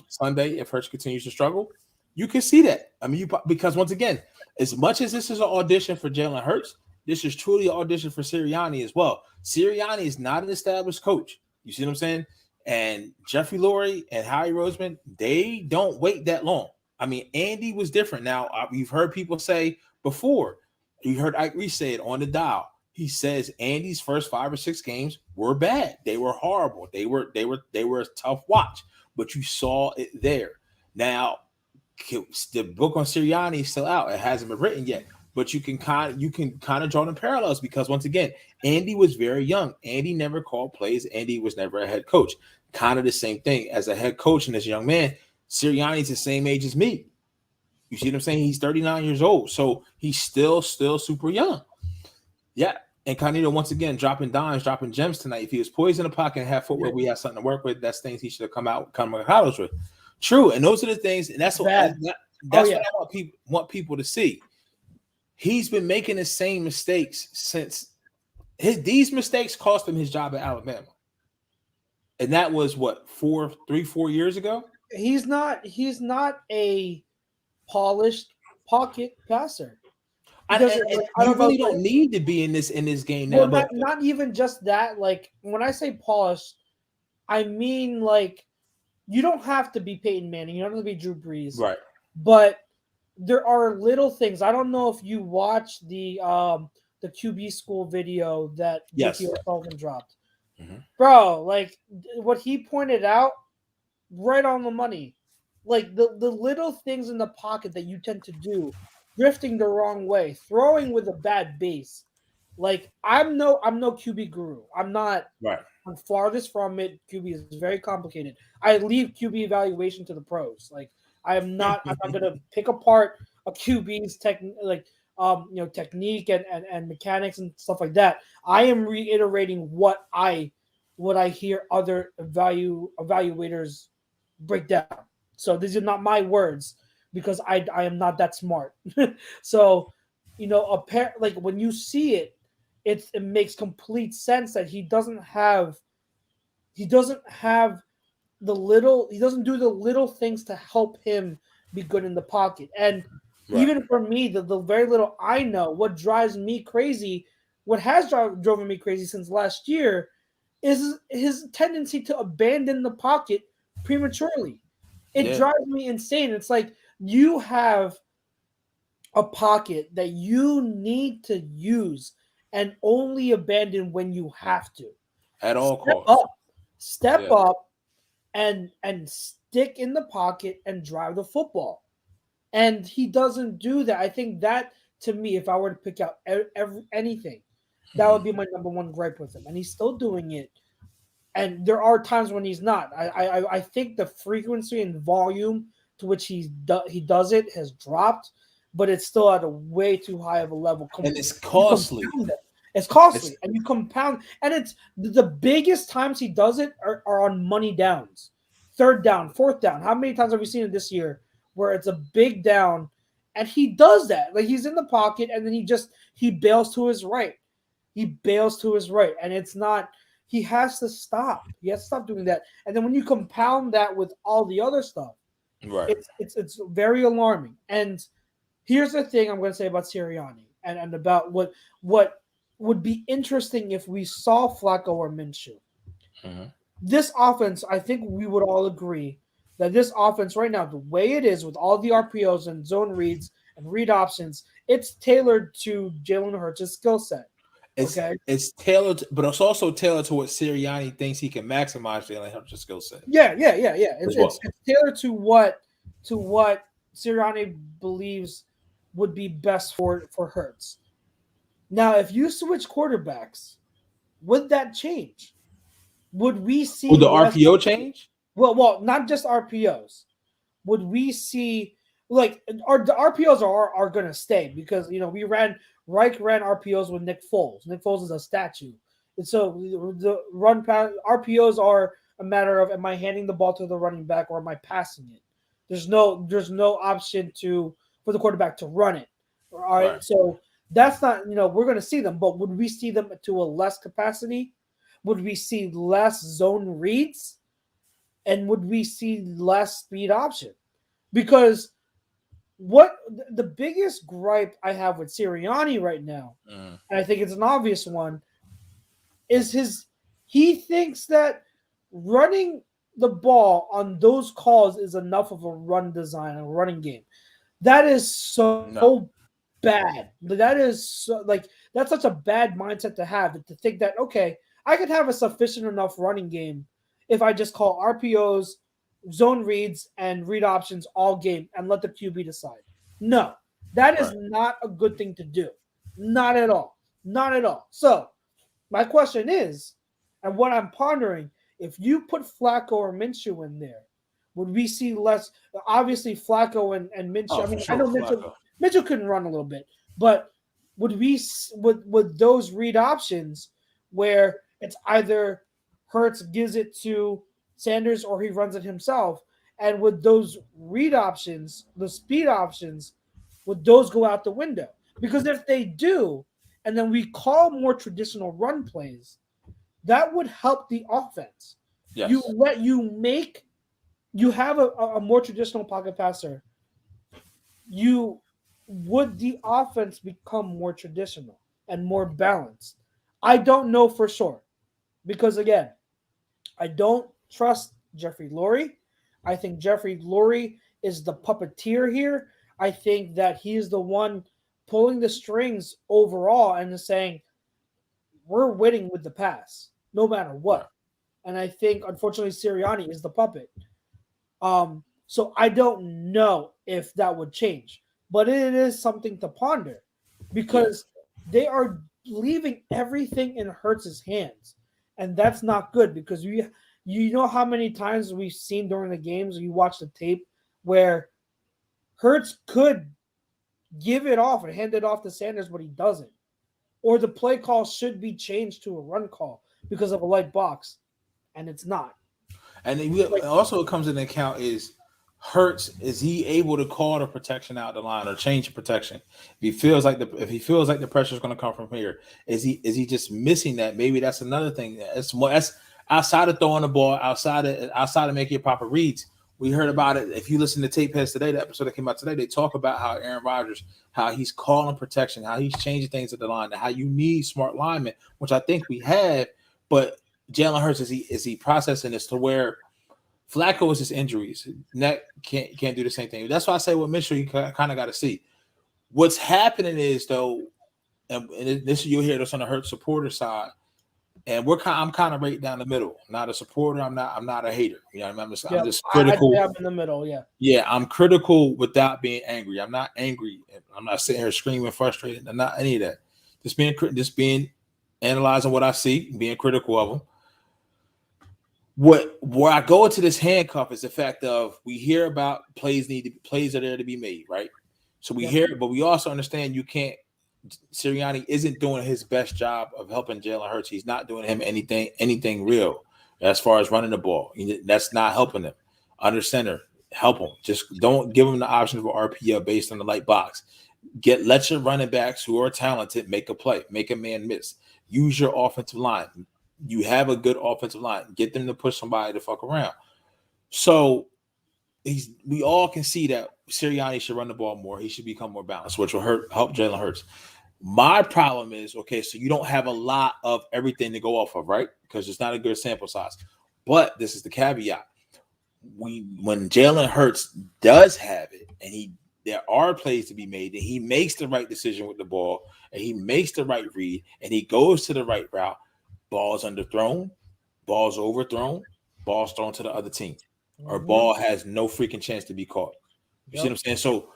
Sunday if Hurts continues to struggle. You can see that. I mean, because once again, as much as this is an audition for Jalen Hurts, this is truly an audition for Sirianni as well. Sirianni is not an established coach. You see what I'm saying? And Jeffrey Lurie and Howie Roseman, they don't wait that long. I mean, Andy was different. Now, you've heard people say before, you heard Ike Reese say it on the dial. He says Andy's first 5 or 6 games were bad. They were horrible. They were a tough watch, but you saw it there. Now, the book on Sirianni is still out. It hasn't been written yet, but you can kind of draw the parallels because once again, Andy was very young. Andy never called plays. Andy was never a head coach. Kind of the same thing as a head coach and as a young man. Sirianni's the same age as me. You see what I'm saying? He's 39 years old, so he's still super young. Yeah. And Incognito once again dropping dimes, dropping gems tonight. If he was poised in the pocket and had footwork, we have something to work with. That's things he should have come out college with. True, and those are the things, and that's what I want people to see. He's been making the same mistakes since these mistakes cost him his job at Alabama, and that was what 4 years ago. He's not a polished pocket passer. I don't need to be in this game now. Well, not even just that. Like when I say polished, I mean like. You don't have to be Peyton Manning. You don't have to be Drew Brees. Right. But there are little things. I don't know if you watched the QB school video that Dickie O'Sullivan dropped. Mm-hmm. Bro, like what he pointed out, right on the money. Like the little things in the pocket that you tend to do, drifting the wrong way, throwing with a bad base. Like I'm no QB guru. I'm not. Right. I'm farthest from it. QB is very complicated. I leave QB evaluation to the pros. Like I'm not going to pick apart a QB's technique and mechanics and stuff like that. I am reiterating what I hear other evaluators break down. So these are not my words because I am not that smart. So, like when you see it, it makes complete sense that he doesn't have he doesn't do the little things to help him be good in the pocket. And Right. even for me, the very little I know, what drives me crazy, what has driven me crazy since last year, is his tendency to abandon the pocket prematurely. It Yeah. drives me insane. It's like you have a pocket that you need to use and only abandon when you have to. At all Step costs. up, step Yeah. up, and stick in the pocket and drive the football. And he doesn't do that. I think that, to me, if I were to pick out anything, that would be my number one gripe with him. And he's still doing it. And there are times when he's not. I think the frequency and volume to which he does it has dropped, but it's still at a way too high of a level. And it's costly. It's costly, and you compound, and it's the biggest times he does it are on money downs, third down, fourth down. How many times have we seen it this year where it's a big down, and he does that? Like he's in the pocket, and then he bails to his right. He bails to his right, and it's not. He has to stop. He has to stop doing that. And then when you compound that with all the other stuff, Right. it's very alarming. And here's the thing I'm going to say about Sirianni and about what would be interesting if we saw Flacco or Minshew. Mhm. This offense, I think we would all agree that this offense right now, the way it is with all the RPOs and zone reads and read options, it's tailored to Jalen Hurts' skill set. It's tailored, but it's also tailored to what Sirianni thinks he can maximize Jalen Hurts' skill set. Yeah. It's tailored to what Sirianni believes would be best for Hurts. Now, if you switch quarterbacks, would that change? Would we see Would the RPO change? Well, not just RPOs. Would we see the RPOs are going to stay because Reich ran RPOs with Nick Foles. Nick Foles is a statue, and so the run pass RPOs are a matter of, am I handing the ball to the running back or am I passing it? There's no option for the quarterback to run it. All right. So that's not, we're going to see them, but would we see them to a less capacity? Would we see less zone reads? And would we see less speed option? Because what the biggest gripe I have with Sirianni right now, and I think it's an obvious one, is he thinks that running the ball on those calls is enough of a run design, a running game. That is so bad. That is that's such a bad mindset to have, to think that, okay, I could have a sufficient enough running game if I just call RPOs, zone reads, and read options all game and let the QB decide. No, that is not a good thing to do. Not at all. Not at all. So my question is, and what I'm pondering, if you put Flacco or Minshew in there, would we see less? Obviously, Flacco and Minshew. I know Minshew couldn't run a little bit, but would those read options where it's either Hurts gives it to Sanders or he runs it himself, and would those read options, the speed options, would those go out the window? Because if they do, and then we call more traditional run plays, that would help the offense. Yes. You have a more traditional pocket passer. Would the offense become more traditional and more balanced? I don't know for sure. Because again, I don't trust Jeffrey Lurie. I think Jeffrey Lurie is the puppeteer here. I think that he's the one pulling the strings overall and is saying, we're winning with the pass, no matter what. And I think, unfortunately, Sirianni is the puppet. So I don't know if that would change. But it is something to ponder because they are leaving everything in Hurts' hands. And that's not good because you know how many times we've seen during the games, you watch the tape where Hurts could give it off and hand it off to Sanders, but he doesn't. Or the play call should be changed to a run call because of a light box, and it's not. And then also it comes into account is Hurts, is he able to call the protection out the line or change the protection? If he feels like the pressure is going to come from here, is he just missing that? Maybe that's another thing. That's outside of throwing the ball, outside of making proper reads. We heard about it. If you listen to Tape Heads today, the episode that came out today, they talk about how Aaron Rodgers, how he's calling protection, how he's changing things at the line, and how you need smart linemen, which I think we have. But Jalen Hurts, is he processing this to where Flacco is his injuries? Neck can't do the same thing. That's why I say with Minshew, you kind of got to see what's happening is though, and this you'll hear this on the Hurts supporter side, and I'm kind of right down the middle. I'm not a supporter. I'm not a hater. You know, I'm just critical. I'm in the middle. Yeah. Yeah, I'm critical without being angry. I'm not angry. I'm not sitting here screaming, frustrated. I'm not any of that. Just being analyzing what I see, being critical of them. Where I go into this handcuff is the fact of we hear about plays are there to be made, right? So we hear it, but we also understand Sirianni isn't doing his best job of helping Jalen Hurts. He's not doing him anything real as far as running the ball. That's not helping him. Under center, help him. Just don't give him the option for RPO based on the light box. Let your running backs who are talented make a play, make a man miss. Use your offensive line. You have a good offensive line. Get them to push somebody to fuck around. So we all can see that Sirianni should run the ball more. He should become more balanced, which will help Jalen Hurts. My problem is, okay, so you don't have a lot of everything to go off of, right? Because it's not a good sample size. But this is the caveat. When Jalen Hurts does have it, and there are plays to be made, and he makes the right decision with the ball, and he makes the right read, and he goes to the right route, balls underthrown, balls overthrown, balls thrown to the other team, or ball has no freaking chance to be caught. You see what I'm saying? So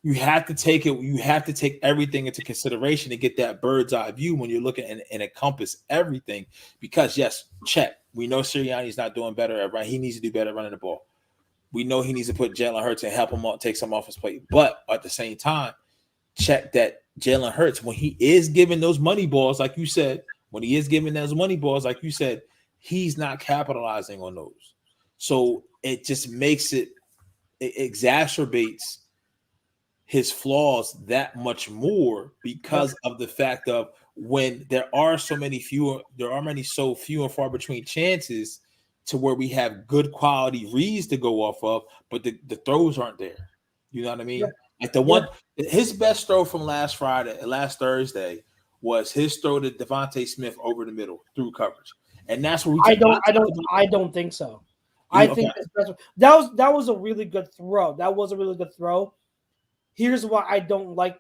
you have to take it. You have to take everything into consideration to get that bird's eye view when you're looking and encompass everything. Because yes, check. We know Sirianni's not doing better at running. He needs to do better running the ball. We know he needs to put Jalen Hurts and help him out, take some off his plate. But at the same time, check that Jalen Hurts, when he is giving those money balls, like you said, he's not capitalizing on those. So it just makes it exacerbates his flaws that much more because of the fact of when there are so few and far between chances to where we have good quality reads to go off of, but the throws aren't there. You know what I mean? Yeah. Like his best throw from last Thursday was his throw to Devontae Smith over the middle through coverage, and that's what I don't think so. I think that was a really good throw. Here's why I don't like.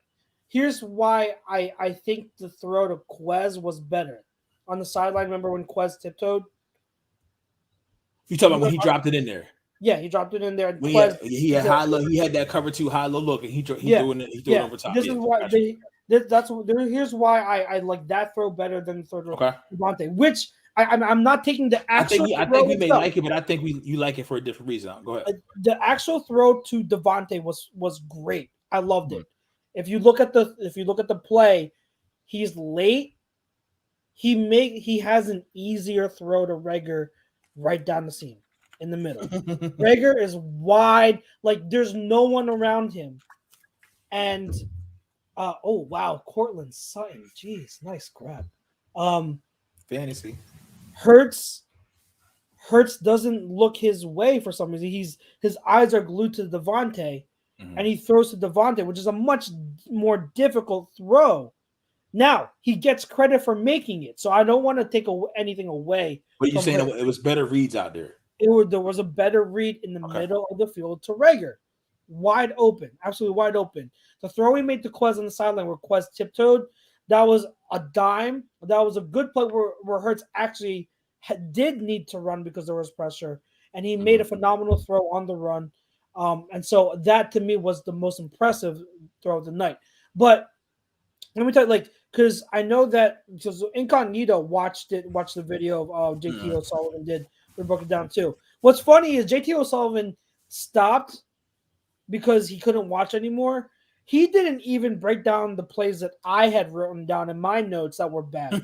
Here's why I think the throw to Quez was better on the sideline. Remember when Quez tiptoed? You talking about when he dropped it in there? Yeah, he dropped it in there. He had high low. He had that cover 2 high low look, and he threw it over top. This is why here's why I like that throw better than the throw to Devontae, which I'm not taking the actual. I think we may like it, but I think you like it for a different reason. Go ahead. The actual throw to Devontae was great. I loved it. If you look at the play, he's late. He has an easier throw to Reagor right down the seam in the middle. Reagor is wide, like there's no one around him. And oh wow, Cortland Sutton. Jeez, nice grab. Fantasy. Hurts doesn't look his way for some reason. His eyes are glued to Devontae, and he throws to Devontae, which is a much more difficult throw. Now he gets credit for making it, so I don't want to take anything away. But you're saying it was better reads out there. There was a better read in the middle of the field to Reagor, wide open, absolutely wide open. The throw he made to Quez on the sideline where Quez tiptoed, that was a dime. That was a good play where Hurts actually did need to run because there was pressure, and he made a phenomenal throw on the run. And so that to me was the most impressive throw of the night. But let me tell you, because I know that because Incognito watched the video of JT O'Sullivan did. We broke it down too. What's funny is JT O'Sullivan stopped because he couldn't watch anymore. He didn't even break down the plays that I had written down in my notes that were bad.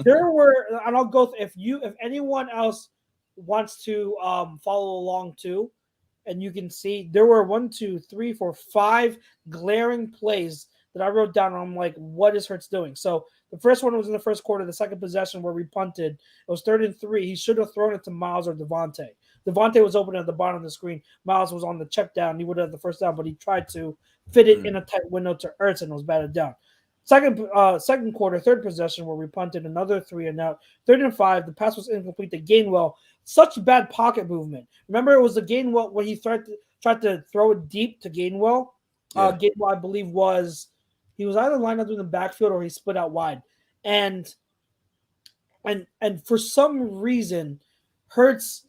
There were, and I'll go if anyone else wants to follow along too, and you can see there were 5 glaring plays that I wrote down. And I'm like, what is Hurts doing? So the first one was in the first quarter, the second possession where we punted. It was 3rd and 3. He should have thrown it to Miles or Devontae. Devontae was open at the bottom of the screen. Miles was on the check down. He would have the first down, but he tried to fit it in a tight window to Ertz, and it was batted down. Second quarter, third possession where we punted, another 3 and out. 3rd and 5, the pass was incomplete to Gainwell. Such bad pocket movement. Remember, it was the Gainwell where he tried to throw it deep to Gainwell. Yeah. Gainwell, I believe, he was either lined up in the backfield or he split out wide. And for some reason, Hurts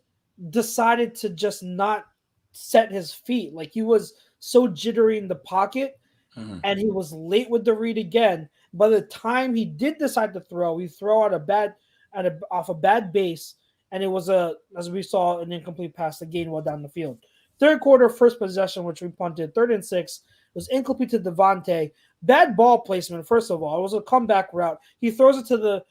decided to just not set his feet. Like, he was so jittery in the pocket, and he was late with the read again. By the time he did decide to throw, he threw out off a bad base, and it was as we saw, an incomplete pass to Gainwell down the field. Third quarter, first possession, which we punted, 3rd and 6, was incomplete to Devontae. Bad ball placement, first of all. It was a comeback route. He throws it to the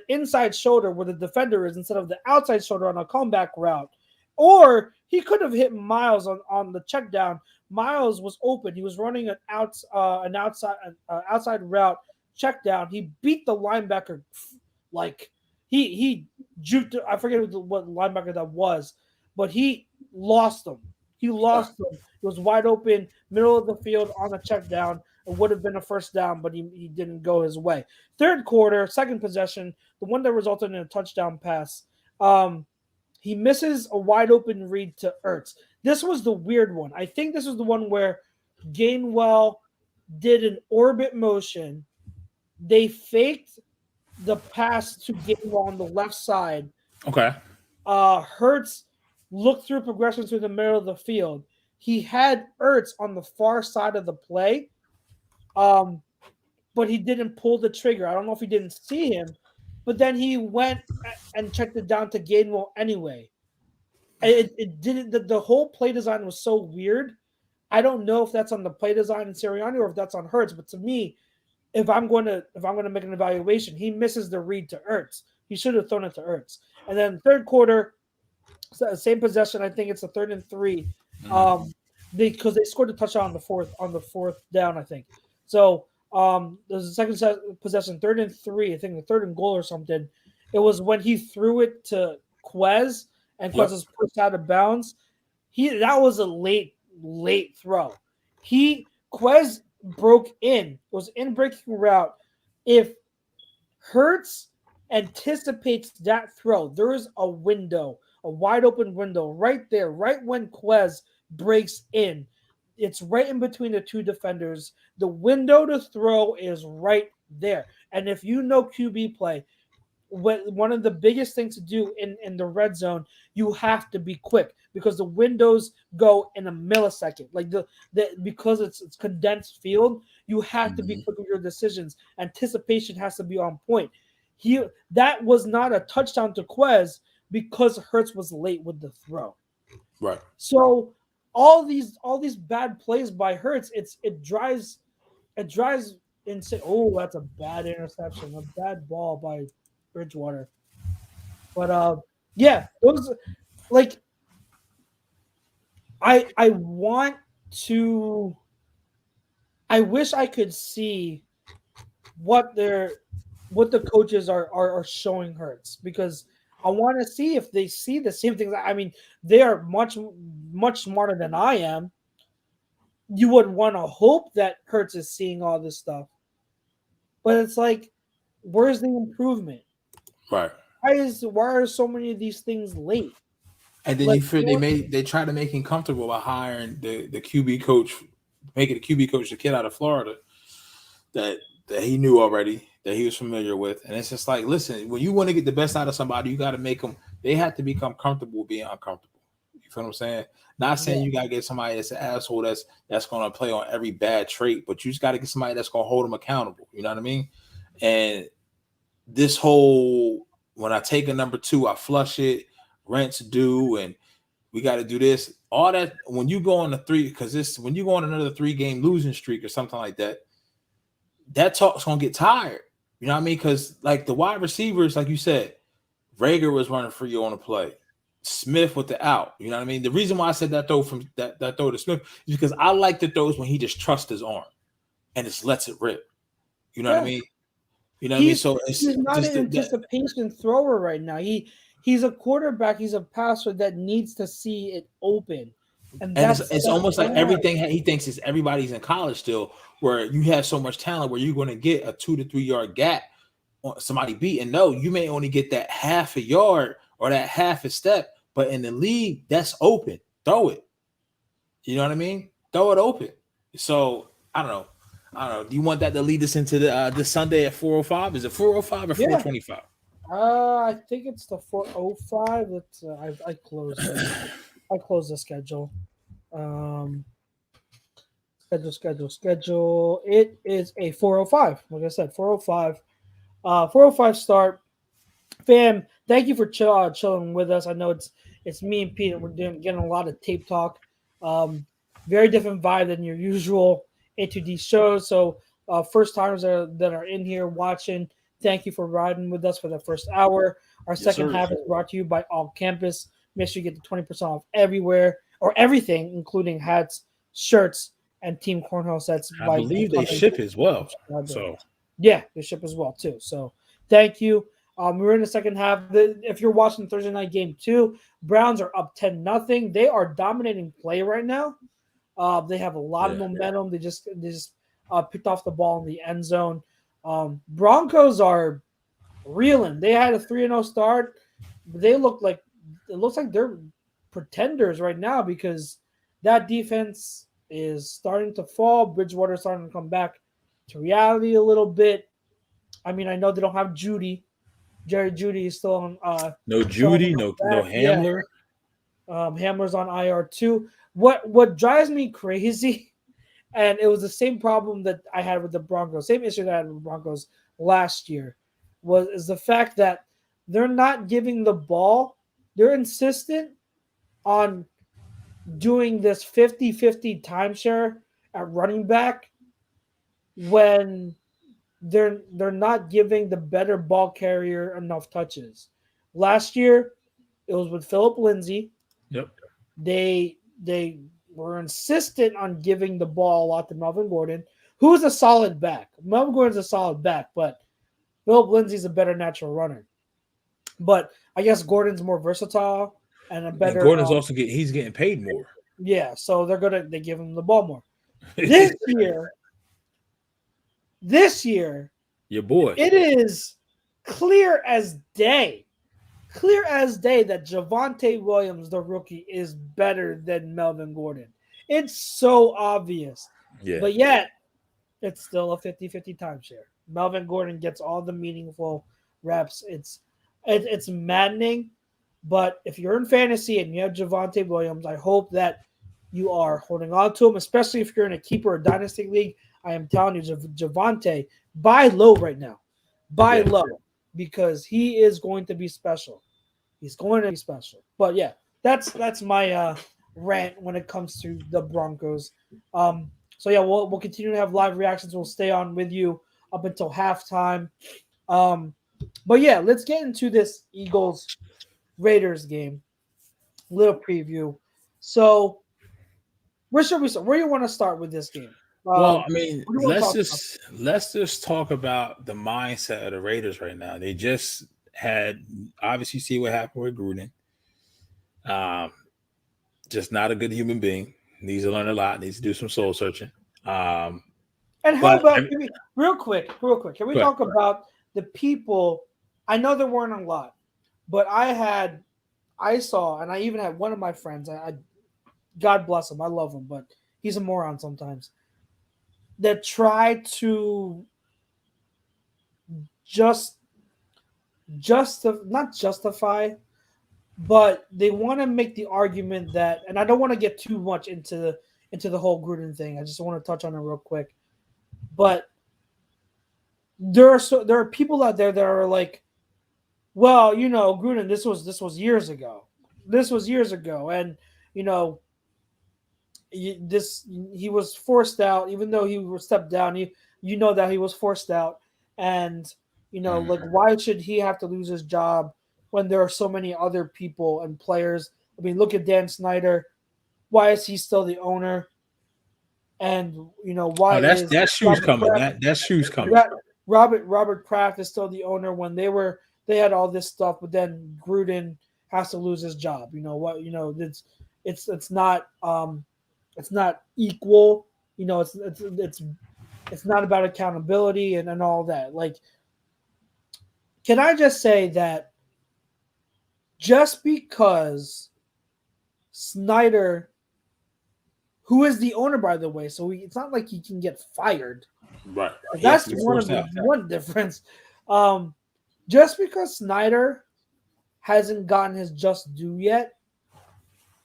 inside shoulder where the defender is instead of the outside shoulder on a comeback route. Or he could have hit Miles on the check down. Miles was open. He was running an outside route check down. He beat the linebacker like he juked. I forget what linebacker that was, but he lost him. He lost him. It was wide open, middle of the field on a check down. It would have been a first down, but he didn't go his way. Third quarter, second possession, the one that resulted in a touchdown pass. He misses a wide open read to Ertz. This was the weird one. I think this was the one where Gainwell did an orbit motion. They faked the pass to Gainwell on the left side. Okay. Hurts looked through progression through the middle of the field. He had Ertz on the far side of the play, but he didn't pull the trigger. I don't know if he didn't see him, but then he went and checked it down to Gainwell anyway. It didn't. The whole play design was so weird. I don't know if that's on the play design in Sirianni or if that's on Hurts. But to me, if I'm going to make an evaluation, he misses the read to Ertz. He should have thrown it to Ertz. And then third quarter, same possession. I think it's a 3rd and 3, because they scored a touchdown on the fourth down. I think so. There's a second possession, 3rd and 3. I think the 3rd and goal or something. It was when he threw it to Quez, and Quez was pushed out of bounds. That was a late throw. Quez broke in. It was in breaking route. If Hurts anticipates that throw, there is a window, a wide open window right there, right when Quez breaks in. It's right in between the two defenders. The window to throw is right there. And if you know QB play, one of the biggest things to do in the red zone, you have to be quick because the windows go in a millisecond. Like because it's condensed field, you have to be quick with your decisions. Anticipation has to be on point. That was not a touchdown to Quez because Hurts was late with the throw. Right. So all these bad plays by Hurts, it drives insane. Oh, that's a bad interception, a bad ball by Bridgewater. But those like I wish I could see what the coaches are showing Hurts, because I want to see if they see the same things. I mean, they are much smarter than I am. You would want to hope that Hurts is seeing all this stuff, but it's like, where's the improvement? Right. Why are so many of these things late? And then they try to make him comfortable by hiring the QB coach, making the QB coach the kid out of Florida that he knew already, that he was familiar with. And it's just like, listen, when you want to get the best out of somebody, you got to make them. They have to become comfortable being uncomfortable. You feel what I'm saying? Not saying you got to get somebody that's an asshole that's going to play on every bad trait, but you just got to get somebody that's going to hold them accountable. You know what I mean? And this whole, when I take a number 2, I flush it, rents due, and we got to do this. All that, when you go on the 3, because when you go on another 3-game losing streak or something like that, that talk's going to get tired. You know what I mean? Because like the wide receivers, like you said, Rager was running for you on the play. Smith with the out. You know what I mean? The reason why I said that throw from that throw to Smith is because I like the throws when he just trusts his arm and just lets it rip. You know what I mean? You know what I mean? So it's He's not just an anticipation thrower right now. He's a quarterback. He's a passer that needs to see it open, and it's almost like everything he thinks is everybody's in college still, where you have so much talent where you're going to get a 2 to 3 yard gap on somebody beat, and no, you may only get that half a yard or that half a step, but in the league that's open. Throw it. You know what I mean? Throw it open. So I don't know. Do you want that to lead us into the this Sunday at 4:05? Is it 4:05 or 4:25? I think it's the 4:05. Let's. I closed. I closed the schedule. Schedule. It is a 4:05. Like I said, 4:05. 4:05 start. Fam, thank you for chilling with us. I know it's me and Pete. We're getting a lot of tape talk. Very different vibe than your usual A2D shows. So first timers that are in here watching, thank you for riding with us for the first hour. Our second half is brought to you by All Campus. Make sure you get the 20% off everywhere or everything, including hats, shirts, and team cornhole sets. I believe they ship as well. So yeah, they ship as well too. So thank you. We're in the second half. If you're watching Thursday night game 2, Browns are up 10-0. They are dominating play right now. They have a lot of momentum. They just picked off the ball in the end zone. Broncos are reeling. They had a 3-0 start. It looks like they're pretenders right now because that defense is starting to fall. Bridgewater starting to come back to reality a little bit. I mean, I know they don't have Judy. Jerry Judy is still on. No Judy, no Hamler. Yeah. Hamler's on IR too. What drives me crazy, and it was the same problem that I had with the Broncos, same issue that I had with the Broncos last year, is the fact that they're not giving the ball. They're insistent on doing this 50-50 timeshare at running back when they're not giving the better ball carrier enough touches. Last year, it was with Philip Lindsay. Yep. They were insistent on giving the ball a lot to Melvin Gordon, who is a solid back. Melvin Gordon's a solid back, but Philip Lindsay's a better natural runner. But I guess Gordon's more versatile and a better. And Gordon's also he's getting paid more. Yeah, so they give him the ball more. This year, your boy, it is clear as day that Javonte Williams, the rookie, is better than Melvin Gordon. It's so obvious. Yeah. But yet, it's still a 50-50 timeshare. Melvin Gordon gets all the meaningful reps. It's maddening. But if you're in fantasy and you have Javonte Williams, I hope that you are holding on to him, especially if you're in a keeper or dynasty league. I am telling you, Javonte, buy low right now. Buy low because he is going to be special. He's going to be special. But yeah, that's my rant when it comes to the Broncos. So yeah, we'll continue to have live reactions. We'll stay on with you up until halftime. But yeah, let's get into this Eagles-Raiders game. Little preview. So where should we start? Where do you want to start with this game? Well, I mean, let's just talk about the mindset of the Raiders right now. They just had obviously see what happened with Gruden. Just not a good human being. Needs to learn a lot. Needs to do some soul searching. And how about real quick? Can we talk about the people? I know there weren't a lot, but I saw, and I even had one of my friends. God bless him. I love him, but he's a moron sometimes. That try to not justify, but they want to make the argument that, and I don't want to get too much into the whole Gruden thing. I just want to touch on it real quick. But there are people out there that are like, well, Gruden, this was years ago. This was years ago, and he was forced out, even though he was stepped down. That he was forced out, and like, why should he have to lose his job? when there are so many other people and players. I mean, look at Dan Snyder. Why is he still the owner? And why that's is that shoe's Robert coming. Kraft, That shoe's coming. Robert Kraft is still the owner when they had all this stuff, but then Gruden has to lose his job. You know what? It's not equal. It's not about accountability and all that. Like, can I just say that just because Snyder, who is the owner, by the way, so it's not like he can get fired. Right. That's one difference. Just because Snyder hasn't gotten his just due yet,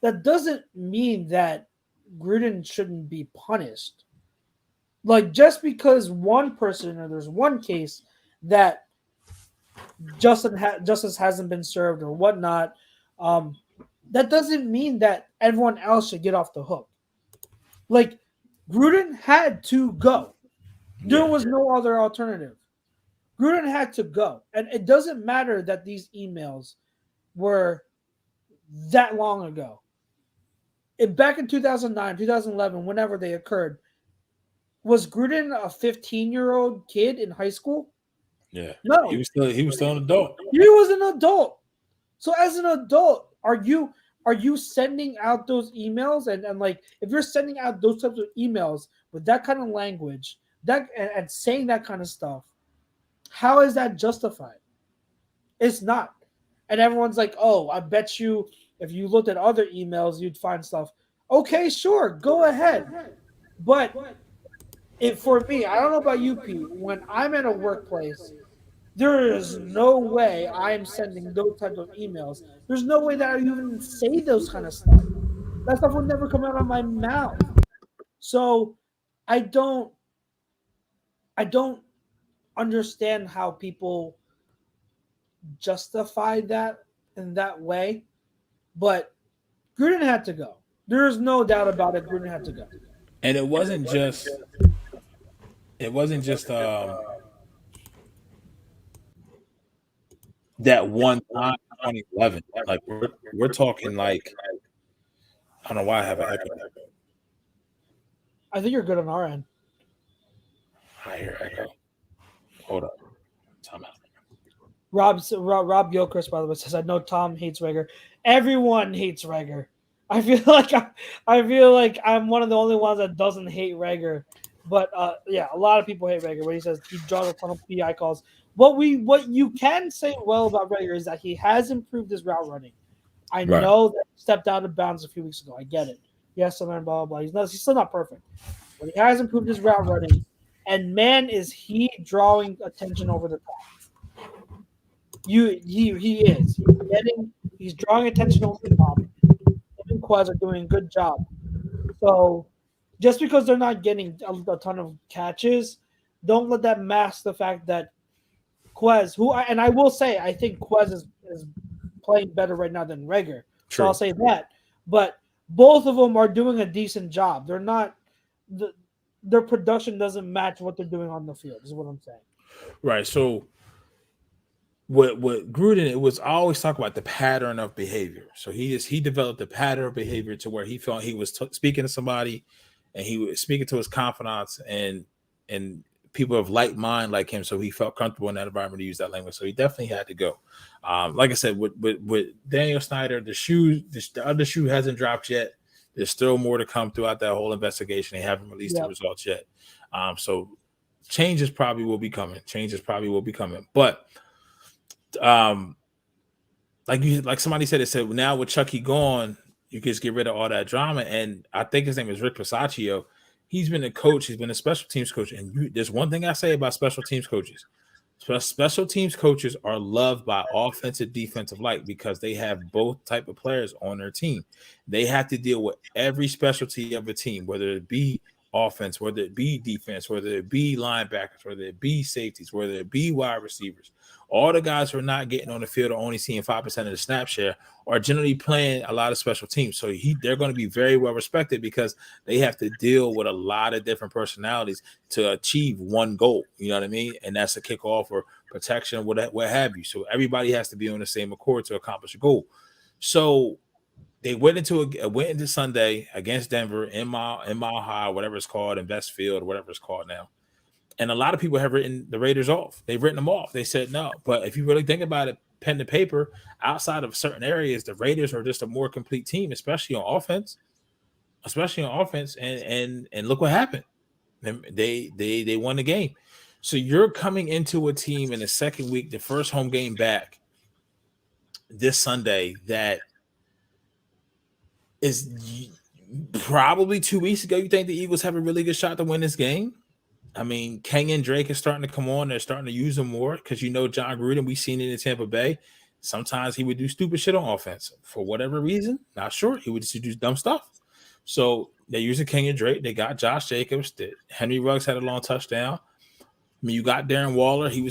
that doesn't mean that Gruden shouldn't be punished. Like, just because one person or there's one case that justice hasn't been served or whatnot, that doesn't mean that everyone else should get off the hook. Like, Gruden had to go. There was no other alternative. Gruden had to go. And it doesn't matter that these emails were that long ago. Back in 2009, 2011, whenever they occurred, was Gruden a 15-year-old kid in high school? Yeah. No. He was still an adult. He was an adult. So as an adult, are you sending out those emails? And like, if you're sending out those types of emails with that kind of language, and saying that kind of stuff, how is that justified? It's not. And everyone's like, oh, I bet you if you looked at other emails, you'd find stuff. Okay, sure, go ahead. But for me, I don't know about you, Pete, when I'm in a workplace, there is no way I'm sending those types of emails. There's no way that I even say those kind of stuff. That stuff would never come out of my mouth. So I don't understand how people justify that in that way. But Gruden had to go. There is no doubt about it. Gruden had to go. And it wasn't just that one time 2011. Like we're talking like, I don't know why I have an echo. I think you're good on our end. I hear echo. Hold up. Time out. Rob Gilchrist, by the way, says, I know Tom hates Rager. Everyone hates Rager. I feel like I'm one of the only ones that doesn't hate Rager. But yeah, a lot of people hate Rager. When he says he draws a ton of PI calls. What you can say well about Rager is that he has improved his route running. I know that he stepped out of bounds a few weeks ago. I get it. Yes, and blah blah blah. He's still not perfect, but he has improved his route running. And man, is he drawing attention over the top. He is. He's drawing attention over the top. Him and Quez are doing a good job. So just because they're not getting a ton of catches, don't let that mask the fact that Quez, I will say, I think Quez is playing better right now than Rager. So I'll say that. But both of them are doing a decent job. They're not their production doesn't match what they're doing on the field, is what I'm saying. Right. So what Gruden, it was always talk about the pattern of behavior. So he developed a pattern of behavior to where he felt he was speaking to somebody, and he was speaking to his confidants and people of like mind like him. So he felt comfortable in that environment to use that language. So he definitely had to go. Like I said, with Daniel Snyder, the other shoe hasn't dropped yet. There's still more to come throughout that whole investigation. They haven't released the results yet. So changes probably will be coming. But like somebody said, now with Chucky gone, you can just get rid of all that drama. And I think his name is Rick Pasaccio. He's been a coach. He's been a special teams coach. And there's one thing I say about special teams coaches. Special teams coaches are loved by offensive, defensive alike because they have both type of players on their team. They have to deal with every specialty of a team, whether it be offense, whether it be defense, whether it be linebackers, whether it be safeties, whether it be wide receivers. All the guys who are not getting on the field or only seeing 5% of the snap share are generally playing a lot of special teams. So they're going to be very well respected because they have to deal with a lot of different personalities to achieve one goal. You know what I mean? And that's a kickoff or protection, what have you. So everybody has to be on the same accord to accomplish a goal. So they went into Sunday against Denver in Mile High, whatever it's called, in Best Field, whatever it's called now. And a lot of people have written the Raiders off. They've written them off. They said no. But if you really think about it, pen to paper, outside of certain areas, the Raiders are just a more complete team, especially on offense. And look what happened. They won the game. So you're coming into a team in the second week, the first home game back this Sunday, that is probably 2 weeks ago. You think the Eagles have a really good shot to win this game? I mean, Kenyon Drake is starting to come on. They're starting to use him more because John Gruden, we've seen it in Tampa Bay. Sometimes he would do stupid shit on offense for whatever reason. Not sure. He would just do dumb stuff. So they're using Kenyon Drake. They got Josh Jacobs. Henry Ruggs had a long touchdown. I mean, you got Darren Waller. He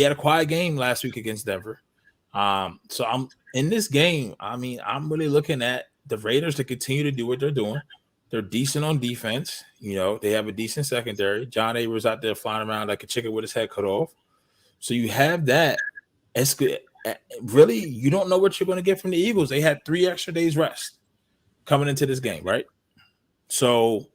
had a quiet game last week against Denver. So I'm in this game. I mean, I'm really looking at the Raiders to continue to do what they're doing. They're decent on defense. They have a decent secondary. John Abrams out there flying around like a chicken with his head cut off. So you have that. It's good. Really, you don't know what you're going to get from the Eagles. They had 3 extra days rest coming into this game, right? So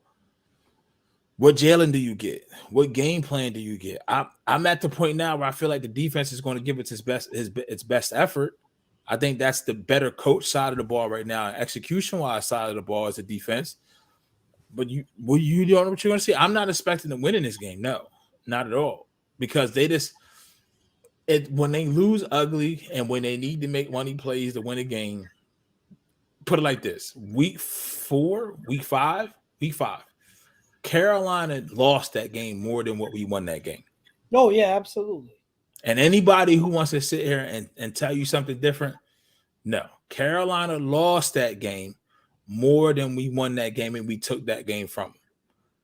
what Jalen do you get? What game plan do you get? I'm at the point now where I feel like the defense is going to give it its best effort. I think that's the better coach side of the ball right now. Execution-wise side of the ball is the defense. But you don't know what you're going to see. I'm not expecting them winning this game. No, not at all. Because when they lose ugly and when they need to make money plays to win a game, put it like this. Week 5, Carolina lost that game more than what we won that game. Oh, yeah, absolutely. And anybody who wants to sit here and tell you something different, no. Carolina lost that game more than we won that game, and we took that game from them.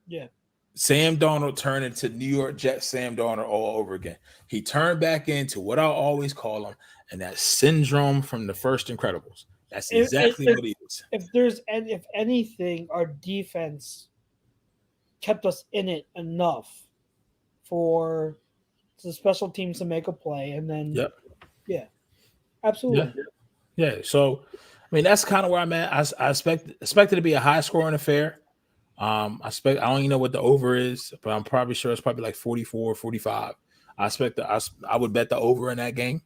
Yeah. Sam Darnold turned into New York Jets Sam Darnold all over again. He turned back into what I always call him, and that syndrome from the first Incredibles. That's exactly what it is. If anything, our defense kept us in it enough for the special teams to make a play, and then yeah, absolutely. Yeah. So, I mean, that's kind of where I'm at. I expect it to be a high scoring affair. I don't even know what the over is, but I'm probably sure it's probably like 44, 45. I would bet the over in that game.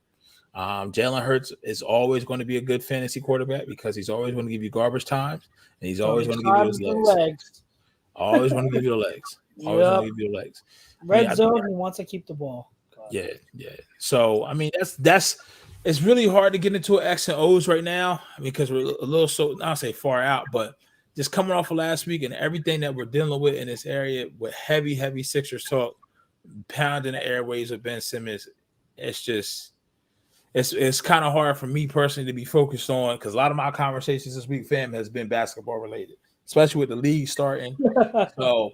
Jalen Hurts is always going to be a good fantasy quarterback because he's always going to give you garbage times, and he's always going to give you those legs. Always want to give you the legs. Always want to give you the legs. Red zone, he wants to keep the ball. God. Yeah. So I mean, that's it's really hard to get into an X and O's right now. I mean, because we're a little I'll say far out, but just coming off of last week and everything that we're dealing with in this area with heavy Sixers talk, pounding the airwaves of Ben Simmons, it's kind of hard for me personally to be focused on because a lot of my conversations this week, fam, has been basketball related, especially with the league starting. So,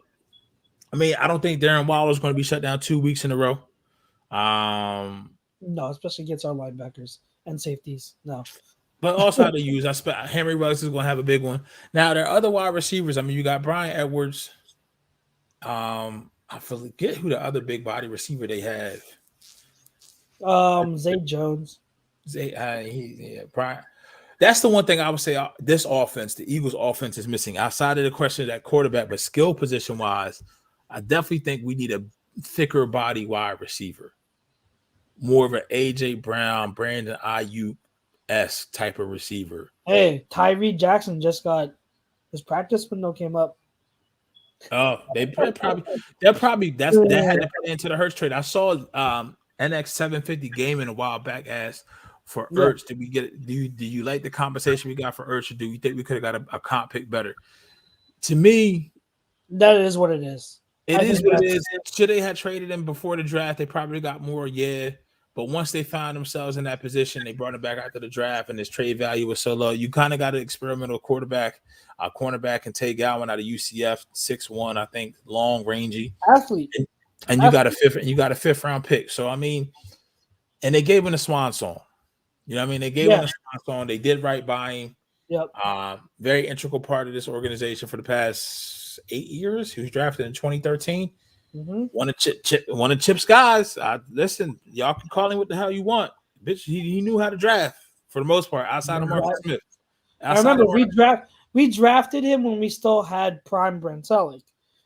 I mean, I don't think Darren Waller is going to be shut down 2 weeks in a row. No, especially against our linebackers and safeties. No. But also how to use. I expect Henry Ruggs is going to have a big one. Now, there are other wide receivers. I mean, you got Brian Edwards. I forget who the other big body receiver they had. Zay Jones. Brian. That's the one thing I would say this offense, the Eagles offense, is missing. Outside of the question of that quarterback, but skill position wise, I definitely think we need a thicker body wide receiver. More of an A.J. Brown, Brandon Ayuk-esque type of receiver. Hey, Tyree Jackson just got his practice window came up. Oh, that had to play into the Hurts trade. I saw NX 750 Gaming a while back asked for Ertz. Did we get it? Do you like the compensation we got for Ertz, or do you think we could have got a comp pick better? To me, that is what it is. It is what it is. Should they have traded him before the draft? They probably got more, yeah. But once they found themselves in that position, they brought him back after the draft, and his trade value was so low. You kind of got an experimental quarterback, cornerback, and Tay Gowan out of UCF, 6'1", I think, long, rangy athlete. And you got a fifth round pick. So I mean, and they gave him a swan song. You know what I mean? They gave him a swan song. They did right by him. Yep. Very integral part of this organization for the past 8 years. He was drafted in 2013. One of Chip's guys. Listen, y'all can call him what the hell you want. Bitch, he knew how to draft for the most part, outside of Marcus Smith. I remember we drafted him when we still had prime Brent Selleck,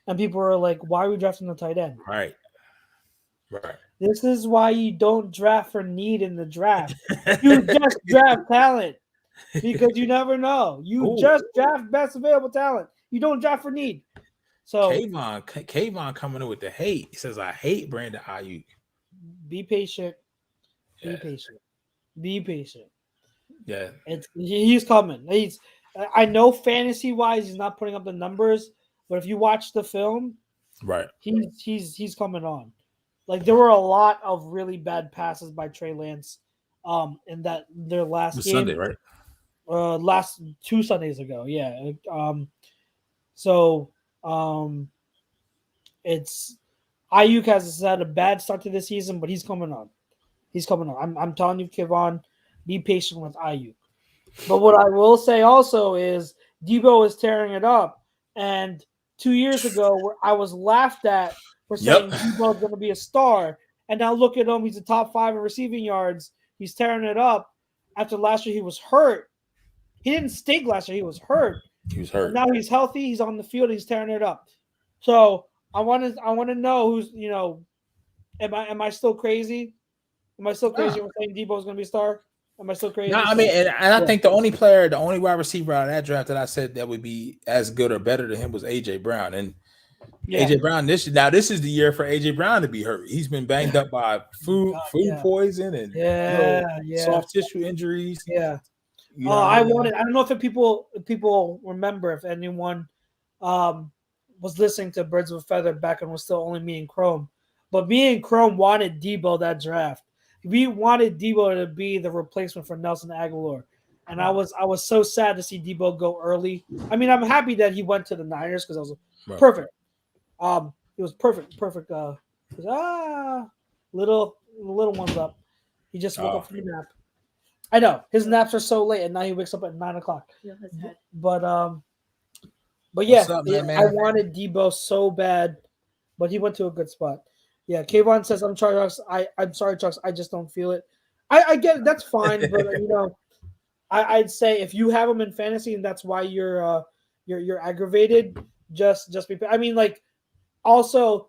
and people were like, "Why are we drafting the tight end?" Right. This is why you don't draft for need in the draft. You just draft talent because you never know. You just draft best available talent. You don't draft for need. So Kayvon coming in with the hate. He says, "I hate Brandon Ayuk." Be patient. Be patient. Yeah, he's coming. I know fantasy wise he's not putting up the numbers, but if you watch the film, right, he's coming on. Like there were a lot of really bad passes by Trey Lance, in their last game. Sunday, right? Last 2 Sundays ago, yeah. It's Ayuk has had a bad start to this season, but he's coming on. I'm telling you, Kevon, be patient with Ayuk. But what I will say also is Debo is tearing it up. And 2 years ago, I was laughed at for saying Debo is going to be a star. And now look at him. He's the top 5 in receiving yards. He's tearing it up. After last year, he was hurt. He didn't stink last year. He was hurt. And now he's healthy. He's on the field. He's tearing it up. So I want to know who's, am I still crazy? Am I still crazy when saying Debo is going to be a star? Am I still crazy? No, I mean, and I think the only wide receiver out of that draft that I said that would be as good or better than him was AJ Brown. And AJ Brown, this is the year for AJ Brown to be hurt. He's been banged up by food poison and soft tissue injuries. Yeah. I don't know if people remember, if anyone was listening to Birds of a Feather back when it was still only me and Chrome. But me and Chrome wanted Debo that draft. We wanted Debo to be the replacement for Nelson Aguilar. And I was so sad to see Debo go early. I mean, I'm happy that he went to the Niners because I was perfect. It was perfect. Little one's up. He just woke up from the nap. I know his naps are so late, and now he wakes up at 9:00. But yeah, up, man? I wanted Debo so bad, but he went to a good spot. Yeah, Kayvon says, "I'm sorry, Chucks. I'm sorry, Chucks. I just don't feel it." I get it. That's fine, but I'd say if you have him in fantasy and that's why you're aggravated, just be. I mean, also,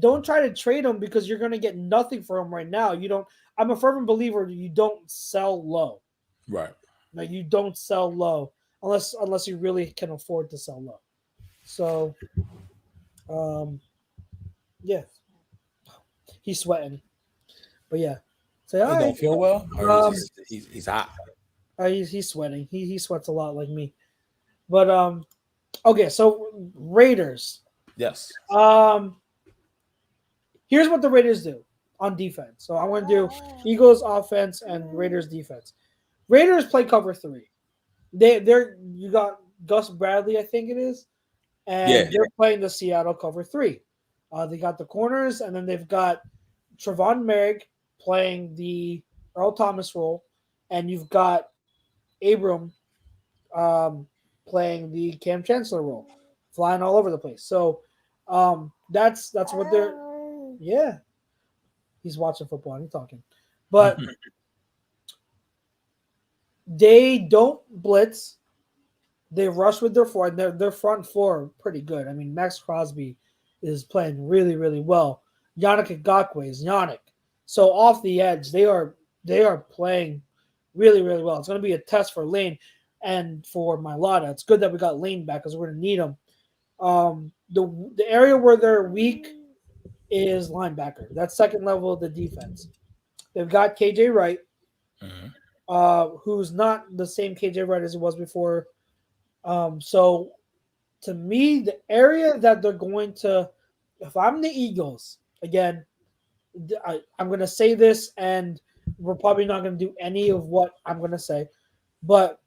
don't try to trade him because you're going to get nothing for him right now. I'm a fervent believer you don't sell low. Right. Like you don't sell low unless you really can afford to sell low. So, yeah. He's sweating. But yeah. He don't feel well? Or he's hot? He's sweating. He sweats a lot like me. But okay, so Raiders. Yes. Here's what the Raiders do on defense. So I want to do Eagles offense and Raiders defense. Raiders play cover 3. You got Gus Bradley, I think it is, and they're playing the Seattle cover 3. They got the corners, and then they've got Trevon Merrick playing the Earl Thomas role, and you've got Abram playing the Cam Chancellor role, flying all over the place. So that's what they're. Yeah, he's watching football and he's talking, but they don't blitz. They rush with their four, and their front four are pretty good. I mean, Max Crosby is playing really, really well. Yannick Ngakoue is Yannick. So off the edge, they are playing really, really well. It's going to be a test for Lane and for Mailata. It's good that we got Lane back because we're going to need him. The area where they're weak is linebacker. That's second level of the defense. They've got KJ Wright, who's not the same KJ Wright as he was before. So to me, the area that they're going to, if I'm the Eagles, again, I'm going to say this, and we're probably not going to do any of what I'm going to say, but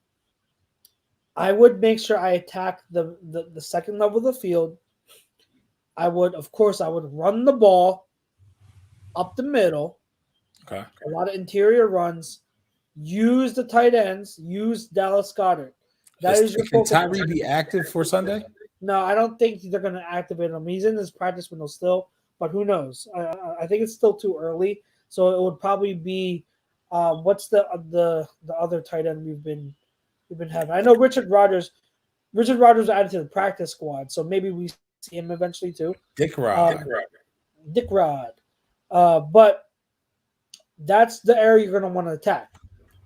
I would make sure I attack the second level of the field. I would run the ball up the middle. Okay. A lot of interior runs. Use the tight ends. Use Dallas Goedert. Can Tyree be active for Sunday? No, I don't think they're going to activate him. He's in his practice window still. but who knows? I think it's still too early, so it would probably be what's the other tight end we've been having? I know Richard Rodgers. Richard Rodgers added to the practice squad, so maybe we see him eventually too. Dick Rod. Dick Rod. But that's the area you're going to want to attack.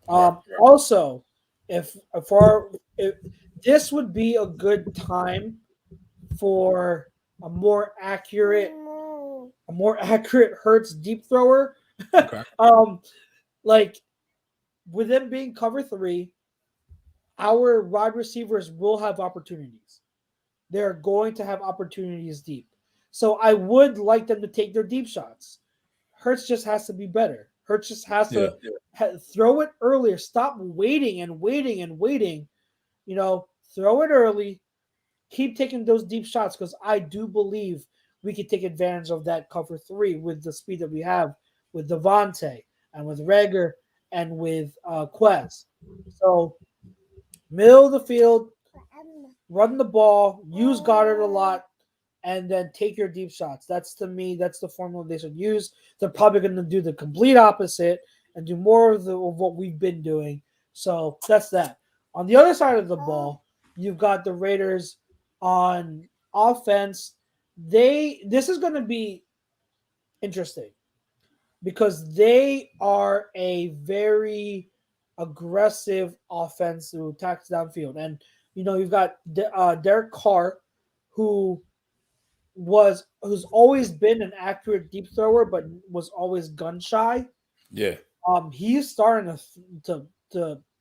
Also, if this would be a good time for a more accurate Hurts deep thrower. Okay. Like with them being cover 3, our wide receivers will have opportunities. They're going to have opportunities deep. So I would like them to take their deep shots. Hurts just has to be better. Hurts just has to throw it earlier. Stop waiting and waiting and waiting. Throw it early. Keep taking those deep shots because I do believe we could take advantage of that cover 3 with the speed that we have with Devontae and with Reagor and with Quez. So middle of the field, run the ball, use Goddard a lot, and then take your deep shots. That's the formula they should use. They're probably going to do the complete opposite and do more of what we've been doing. So that's that. On the other side of the ball, you've got the Raiders on offense. This is going to be interesting because they are a very aggressive offense who attacks downfield. And, you've got Derek Carr, who's always been an accurate deep thrower, but was always gun shy. Yeah. He's starting to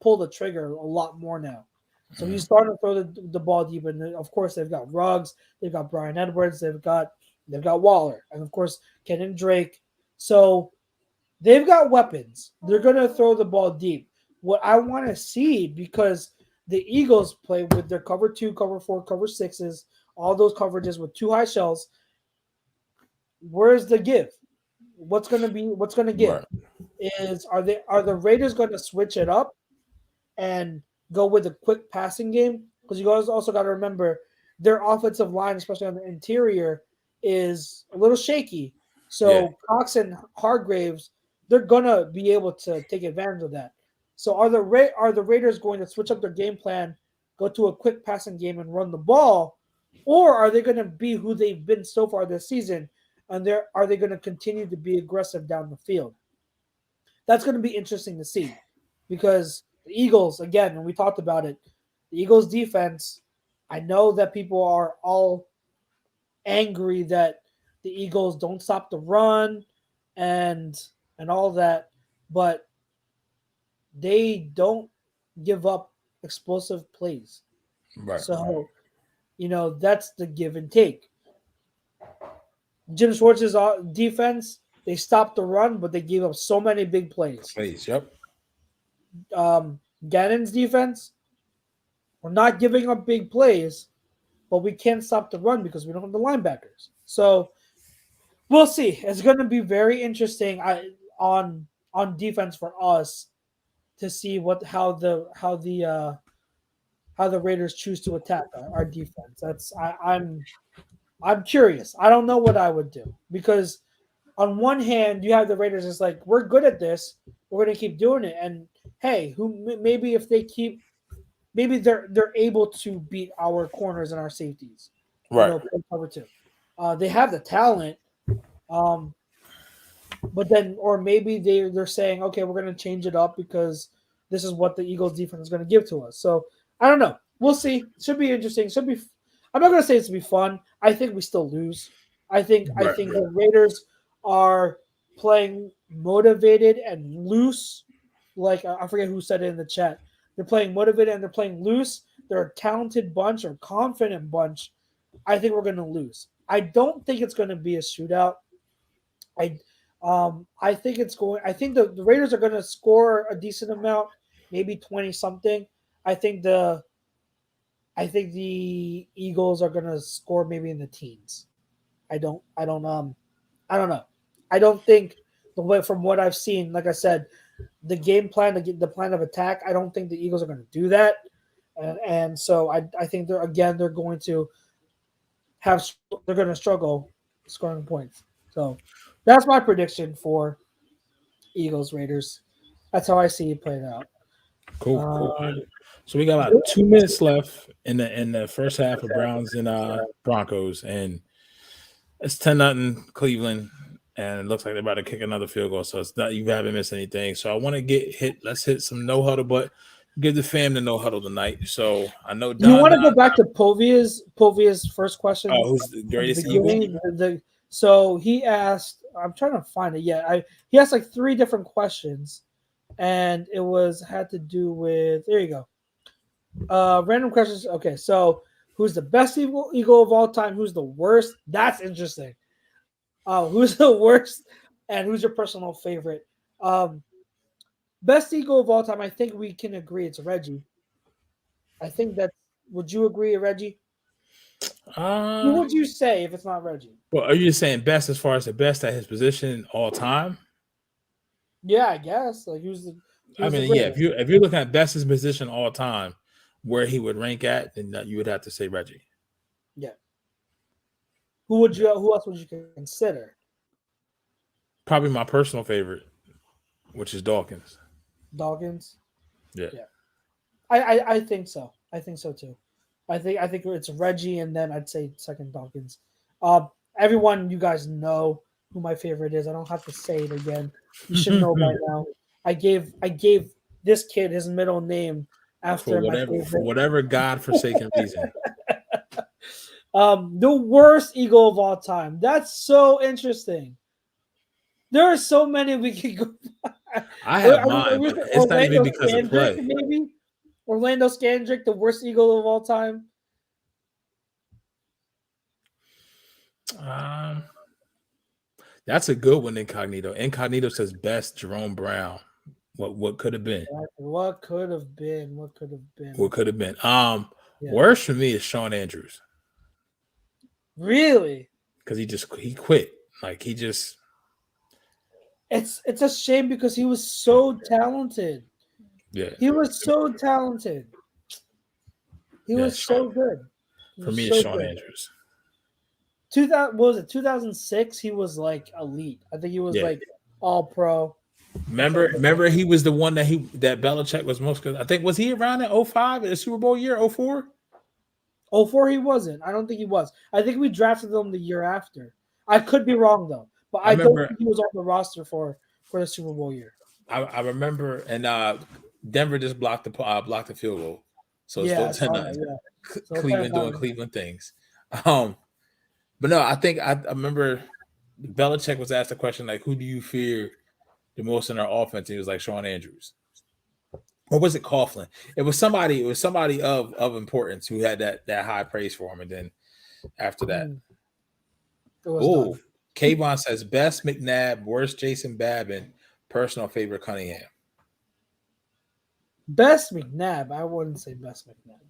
pull the trigger a lot more now. So he's starting to throw the ball deep, and of course they've got Ruggs, they've got Brian Edwards, they've got Waller, and of course Kenyon Drake. So they've got weapons. They're gonna throw the ball deep. What I want to see, because the Eagles play with their cover 2, cover 4, cover 6s, all those coverages with 2 high shells. Where's the give? What's going to give? Right. Are the Raiders going to switch it up and go with a quick passing game? Because you guys also got to remember their offensive line, especially on the interior, is a little shaky. So Cox and Hargraves, they're going to be able to take advantage of that. So are the Raiders going to switch up their game plan, go to a quick passing game and run the ball, or are they going to be who they've been so far this season, and are they going to continue to be aggressive down the field? That's going to be interesting to see, because the Eagles, again, and we talked about it, the Eagles defense, I know that people are all angry that the Eagles don't stop the run and all that, but they don't give up explosive plays. Right. So, that's the give and take. Jim Schwartz's defense, they stopped the run, but they gave up so many big plays. Yep. Gannon's defense, we're not giving up big plays, but we can't stop the run because we don't have the linebackers. So we'll see. It's going to be very interesting on defense for us to see how the Raiders choose to attack our defense. I'm curious. I don't know what I would do, because on one hand you have the Raiders. It's like, we're good at this. We're going to keep doing it. And hey, maybe if they keep, maybe they're able to beat our corners and our safeties. Right. Cover 2. They have the talent. But then, or maybe they're saying, okay, we're going to change it up because this is what the Eagles defense is going to give to us. So I don't know. We'll see. Should be interesting. I'm not going to say it's going to be fun. I think we still lose. I think the Raiders are playing motivated and loose. Like, I forget who said it in the chat. They're playing motivated and they're playing loose. They're a talented bunch or confident bunch. I think we're going to lose. I don't think it's going to be a shootout. I think the Raiders are going to score a decent amount, maybe 20 something. I think the Eagles are going to score maybe in the teens. I don't know. I don't think, from what I've seen, like I said, the game plan, the plan of attack, I don't think the Eagles are going to do that. And so I think they're going to struggle scoring points. So that's my prediction for Eagles Raiders. That's how I see it played out. Cool. So we got about 2 minutes left in the first half of Browns and Broncos, and it's 10-0 Cleveland, and it looks like they're about to kick another field goal. So it's not, you haven't missed anything. So I want to let's hit some no huddle, but give the fam the no huddle tonight. So I know You want to go back to Povia's first question? Oh, who's the greatest Eagle? So he asked, I'm trying to find it. Yeah, he asked like 3 different questions, and it had to do with, there you go. Random questions. Okay, so who's the best Eagle of all time? Who's the worst? That's interesting. Who's the worst? And who's your personal favorite? Best Eagle of all time, I think we can agree it's Reggie. I think that. Would you agree, Reggie? Who would you say if it's not Reggie? Well, are you just saying best as far as the best at his position all time? Yeah, I guess. Like who's the if you're looking at best his position all time, where he would rank at, then you would have to say Reggie. Yeah. Who else would you consider? Probably my personal favorite, which is Dawkins. Dawkins? Yeah. I think so. I think so too. I think it's Reggie, and then I'd say second Dawkins. Everyone, you guys know who my favorite is. I don't have to say it again. You should know by now. I gave this kid his middle name after for whatever godforsaken reason. The worst Eagle of all time. That's so interesting. There are so many we could go. I have mine, but it's not even because of play. Maybe Orlando Scandrick, the worst Eagle of all time. That's a good one, Incognito. Incognito says best Jerome Brown. What could have been? What could have been? Worst for me is Sean Andrews. Really? Because he quit. Like he just. It's a shame because he was so talented. Yeah, he was so talented. He was so good. For me, it's Sean Andrews. 2006? He was like elite. I think he was like all pro. Remember, he was the one that Belichick was most good. I think was he around in 2005 the Super Bowl year 2004? 2004 he wasn't. I don't think he was. I think we drafted him the year after. I could be wrong though, but I don't think he was on the roster for the Super Bowl year. I remember, and Denver just blocked the field goal, so it's still 10-9. So Cleveland doing Cleveland things. But no, I think I remember Belichick was asked a question like, "Who do you fear the most in our offense?" And he was like, "Sean Andrews." Or was it Coughlin? It was somebody of importance who had that high praise for him. And then after that, Kayvon says best McNabb, worst Jason Babin, personal favorite Cunningham. Best McNabb. I wouldn't say best McNabb.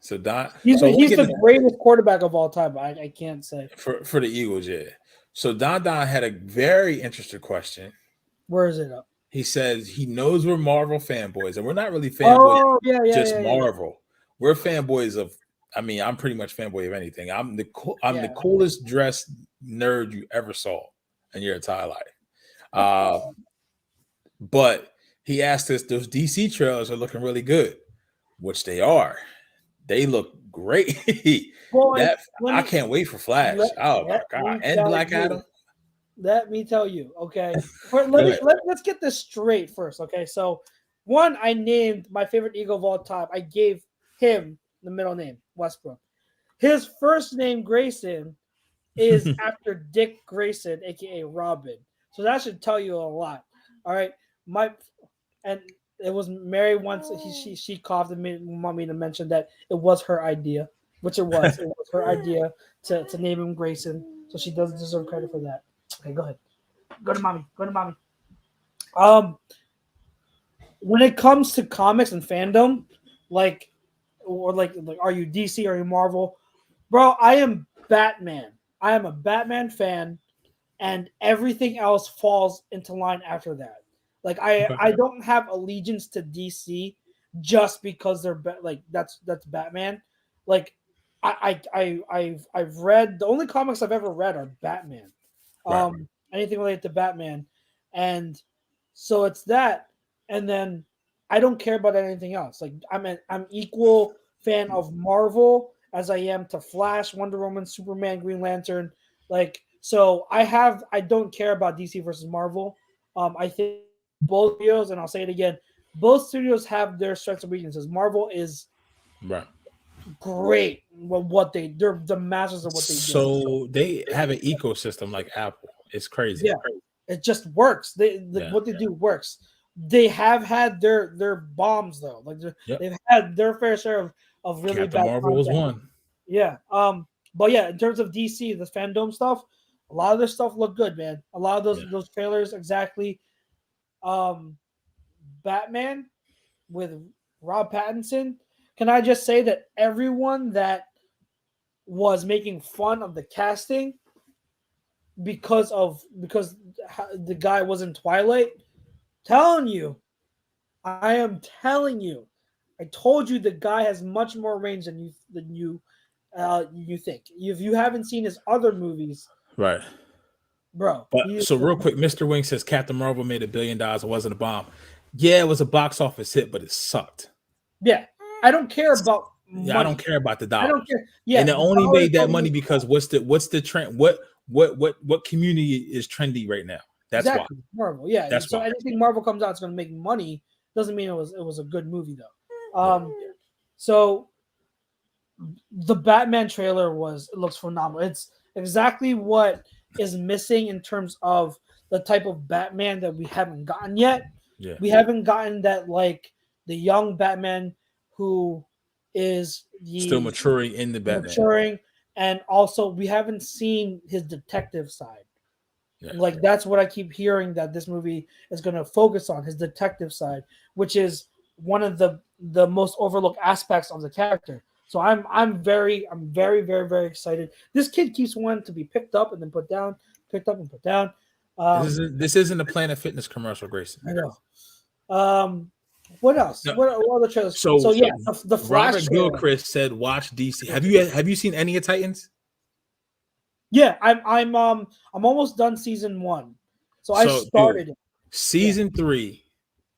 So Don, he's the greatest quarterback of all time. I can't say for the Eagles. Yeah. So Don had a very interesting question. Where is it up? He says he knows we're Marvel fanboys, and we're not really fanboys. Marvel. We're fanboys of. I mean, I'm pretty much fanboy of anything. I'm the coolest dressed nerd you ever saw in your entire life. But he asked us, those DC trailers are looking really good, which they are. They look great. I can't wait for Flash. My God. And Black Adam. Let me tell you, okay. Let's get this straight first, okay. So, one, I named my favorite Eagle of all time. I gave him the middle name, Westbrook. His first name, Grayson, is after Dick Grayson, aka Robin. So that should tell you a lot. All right. And it was Mary once. She coughed and want me to mention that it was her idea, which it was. It was her idea to name him Grayson. So she doesn't deserve credit for that. Okay, go ahead. Go to mommy. When it comes to comics and fandom, like are you DC? Are you Marvel? Bro, I am Batman. I am a Batman fan, and everything else falls into line after that. Like I don't have allegiance to DC just because they're that's Batman. Like I've read, the only comics I've ever read are Batman. Right. anything related to Batman, and so it's that, and then I don't care about anything else. Like I'm equal fan of Marvel as I am to Flash, Wonder Woman, Superman, Green Lantern. Like so, I don't care about DC versus Marvel. I think both studios, and I'll say it again, both studios have their strengths and weaknesses. Marvel is Right. great with what they're the masters of what they do. So they have an ecosystem like Apple. It's crazy. Yeah, it just works. Yeah. What they do works. They have had their bombs though. Like Yep. they've had their fair share of really Captain bad Marvel was content. one. Yeah. But yeah, in terms of DC, the fandom stuff, a lot of their stuff looked good, man. A lot of those trailers exactly. Batman with Rob Pattinson. Can I just say that everyone that was making fun of the casting because the guy was in Twilight, telling you, I am telling you, I told you the guy has much more range than you think. If you haven't seen his other movies, Right. bro. But so real quick, Mr. Wing says Captain Marvel made $1 billion. It wasn't a bomb. Yeah, it was a box office hit, but it sucked. Yeah, I don't care about. Yeah, I don't care about the dollars. I don't care. Yeah, and it only made that money because what's the trend? What community is trendy right now? That's exactly. why. Marvel. Yeah. That's so why. anything Marvel comes out, it's going to make money. Doesn't mean it was a good movie though. So the Batman trailer it looks phenomenal. It's exactly what is missing in terms of the type of Batman that we haven't gotten yet. Yeah. We haven't gotten that like the young Batman who is still maturing in the Batman. And also we haven't seen his detective side. Yeah. Like that's what I keep hearing that this movie is going to focus on, his detective side, which is one of the most overlooked aspects of the character. So I'm very, very, very excited. This kid keeps wanting to be picked up and then put down, picked up and put down. This isn't a Planet Fitness commercial, Grayson. I know. What else? No. What other trailers? So yeah, the Flash. Robert Gilchrist said, "Watch DC." Have you seen any of Titans? Yeah, I'm almost done season 1, so I started it. Season 3,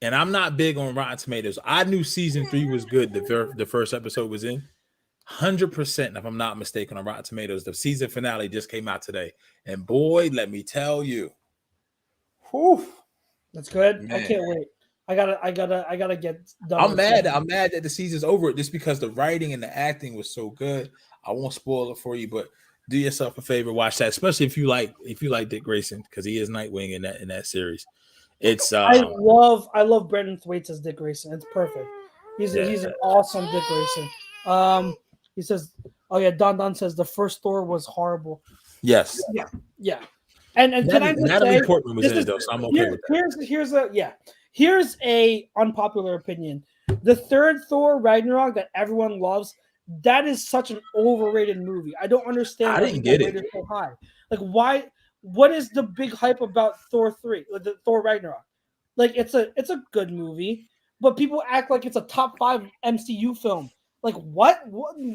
and I'm not big on Rotten Tomatoes. I knew season 3 was good. The first episode was in 100%, if I'm not mistaken, on Rotten Tomatoes. The season finale just came out today, and boy, let me tell you, whew, that's good. Man. I can't wait. I gotta get done. I'm mad that the season's over just because the writing and the acting was so good. I won't spoil it for you, but do yourself a favor, watch that, especially if you like Dick Grayson, because he is Nightwing in that series. It's I love Brendan Thwaites as Dick Grayson. It's perfect. He's an awesome Dick Grayson. He says, "Oh yeah, Don says the first Thor was horrible." Yes. Yeah. And can I just say, Portman was in it though, so I'm okay with that. Here's a unpopular opinion. The third Thor Ragnarok that everyone loves, that is such an overrated movie. I don't understand. I didn't get it so high. Like why? What is the big hype about Thor 3? Like the Thor Ragnarok? Like it's a good movie, but people act like it's a top 5 MCU film. Like what? What?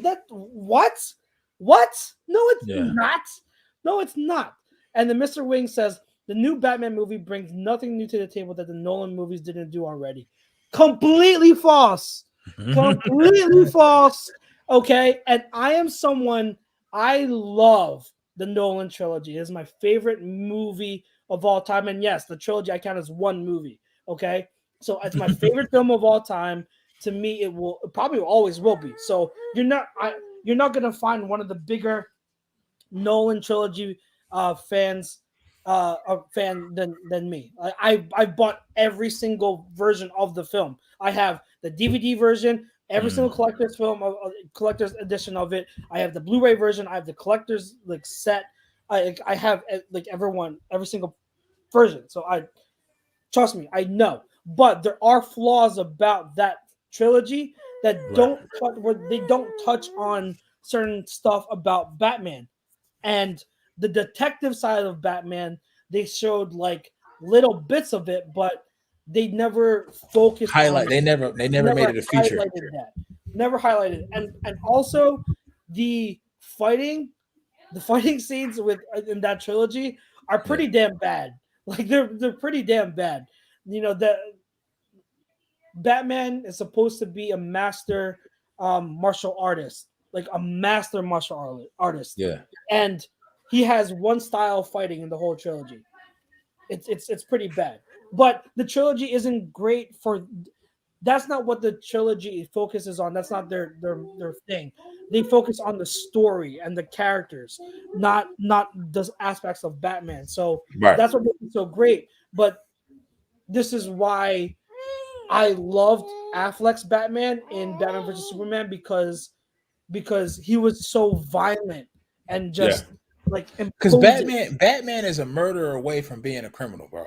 No, it's not. No, it's not. And then Mr. Wing says the new Batman movie brings nothing new to the table that the Nolan movies didn't do already. Completely false. Completely false. Okay. And I am someone, I love the Nolan trilogy. It is my favorite movie of all time. And yes, the trilogy I count as one movie. Okay. So it's my favorite film of all time. To me, it probably always will be. So you're not going to find one of the bigger Nolan trilogy fan than me. I bought every single version of the film. I have the DVD version, every single collector's edition of it. I have the Blu-ray version. I have the collector's set. I have every single version. So trust me, I know. But there are flaws about that trilogy that don't touch on certain stuff about Batman. And the detective side of Batman, they showed like little bits of it, but they never focused on they never made it a feature. Never highlighted. And also the fighting scenes in that trilogy are pretty damn bad. Like they're pretty damn bad. You know, the Batman is supposed to be a master martial artist, like a master martial artist. Yeah. And he has one style of fighting in the whole trilogy. It's pretty bad. But the trilogy isn't great for. That's not what the trilogy focuses on. That's not their thing. They focus on the story and the characters, not the aspects of Batman. So Right. that's what makes it so great. But this is why I loved Affleck's Batman in Batman vs Superman because he was so violent and just like Because imposing. Batman is a murderer away from being a criminal, bro.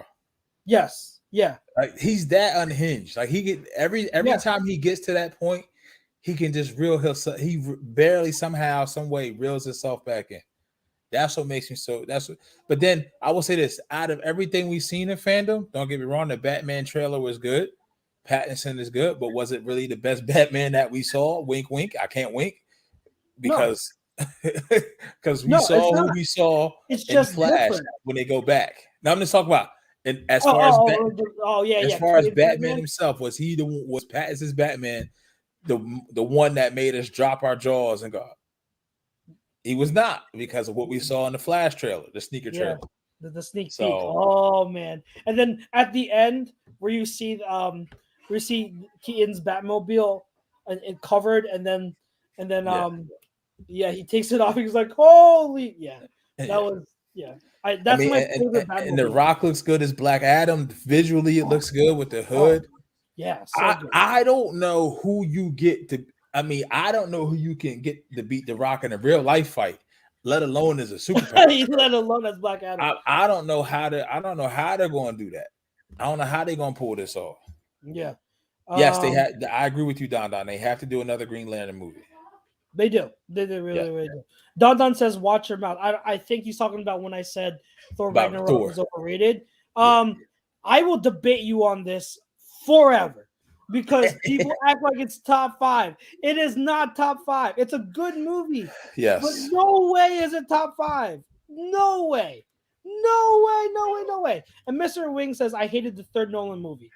Yes, yeah. Like he's that unhinged. Like he get every time he gets to that point, he can just reel himself. He barely somehow, some way reels himself back in. That's what makes me so. But then I will say this: out of everything we've seen in fandom, don't get me wrong, the Batman trailer was good. Pattinson is good, but was it really the best Batman that we saw? Wink, wink. I can't wink because we saw who we saw it's in just Flash different. when they go back. Now I'm just talking about. And as Far as Batman himself, was Pattinson's Batman the one that made us drop our jaws and go? He was not, because of what we saw in the Flash trailer, the sneaker trailer. The sneak peek. Oh man! And then at the end, where you see Keaton's Batmobile and covered, and then he takes it off. He's like, "Holy That was That's my favorite Batmobile. And the Rock looks good as Black Adam. Visually, it looks good with the hood. I don't know who you get to. I mean, I don't know who you can get to beat the Rock in a real life fight, let alone as a superpower. Let alone as Black Adam. I don't know how they're going to do that. I don't know how they're going to pull this off. Yeah. Yes, they have. I agree with you, Don. They have to do another Green Lantern movie. They do. They really do. Don says, "Watch your mouth." I think he's talking about when I said Thor Ragnarok was overrated. I will debate you on this forever because people act like it's top 5. It is not top 5. It's a good movie. Yes. But no way is it top 5. No way. No way. And Mr. Wing says, "I hated the third Nolan movie."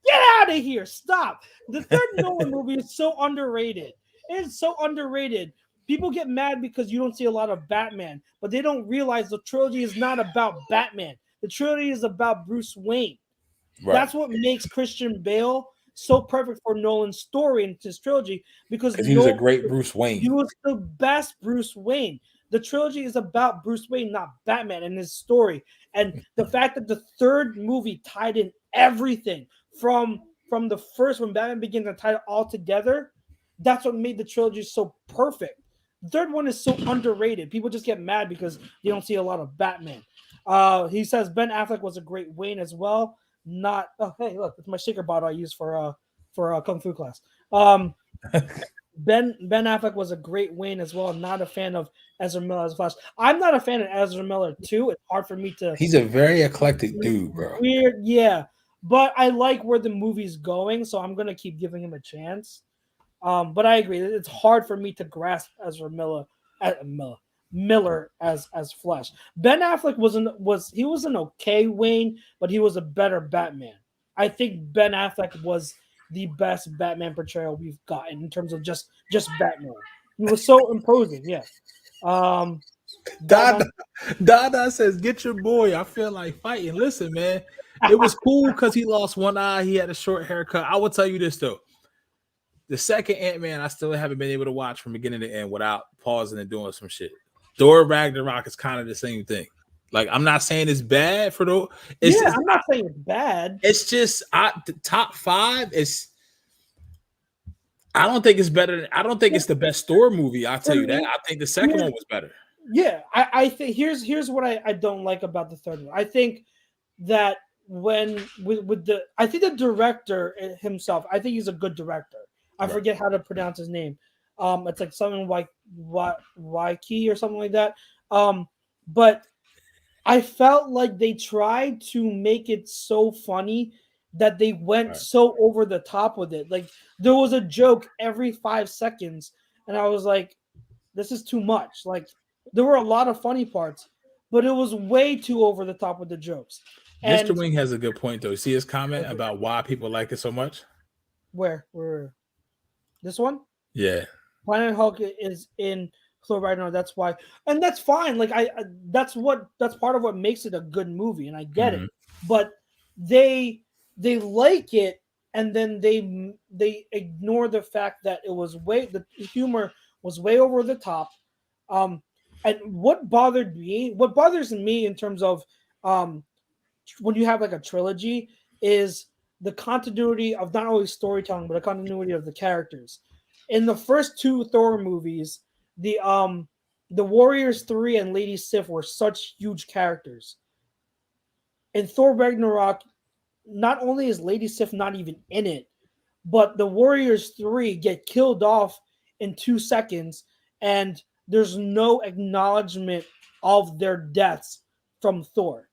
Get out of here. Stop. The third Nolan movie is so underrated. It is so underrated. People get mad because you don't see a lot of Batman, but they don't realize the trilogy is not about Batman. The trilogy is about Bruce Wayne. Right. That's what makes Christian Bale so perfect for Nolan's story in his trilogy, because he was a great Bruce Wayne. He was the best Bruce Wayne. The trilogy is about Bruce Wayne, not Batman, and his story. And the fact that the third movie tied in everything from the first, when Batman Begins, and tied it all together, that's what made the trilogy so perfect. The third one is so underrated. People just get mad because they don't see a lot of Batman. He says Ben Affleck was a great Wayne as well. Not hey, look, it's my shaker bottle I use for kung fu class. Ben Affleck was a great Wayne as well. Not a fan of Ezra Miller as Flash. I'm not a fan of Ezra Miller too. It's hard for me to. He's a very eclectic dude, bro. Weird, yeah. But I like where the movie's going, so I'm gonna keep giving him a chance. But I agree, it's hard for me to grasp Ezra Miller as Flash. Ben Affleck was an okay Wayne, but he was a better Batman. I think Ben Affleck was the best Batman portrayal we've gotten in terms of just Batman. He was so imposing, yeah. Dada says, "Get your boy. I feel like fighting." Listen, man, it was cool because he lost one eye. He had a short haircut. I will tell you this though. The second Ant-Man, I still haven't been able to watch from beginning to end without pausing and doing some shit. Thor Ragnarok is kind of the same thing. Like, I'm not saying it's bad for the. I'm not saying it's bad. It's just the top 5 is. I don't think it's better. I don't think it's the best Thor movie. I'll tell you that. I think the second one was better. Yeah, I think here's what I don't like about the third one. I think that I think the director himself, I think he's a good director. I forget how to pronounce his name. It's like something like Waikiki or something like that. But I felt like they tried to make it so funny that they went so over the top with it. Like, there was a joke every 5 seconds, and I was like, this is too much. Like, there were a lot of funny parts, but it was way too over the top with the jokes. Mr. And Wing has a good point, though. See his comment about why people like it so much? where this one? Yeah. Planet Hulk is in Thor Ragnarok. That's why, and that's fine. Like that's part of what makes it a good movie, and I get it. But they like it, and then they ignore the fact that the humor was way over the top. And what bothers me in terms of when you have like a trilogy is the continuity of not only storytelling but the continuity of the characters. In the first two Thor movies, the Warriors 3 and Lady Sif were such huge characters. In Thor Ragnarok, not only is Lady Sif not even in it, but the Warriors 3 get killed off in 2 seconds, and there's no acknowledgement of their deaths from Thor.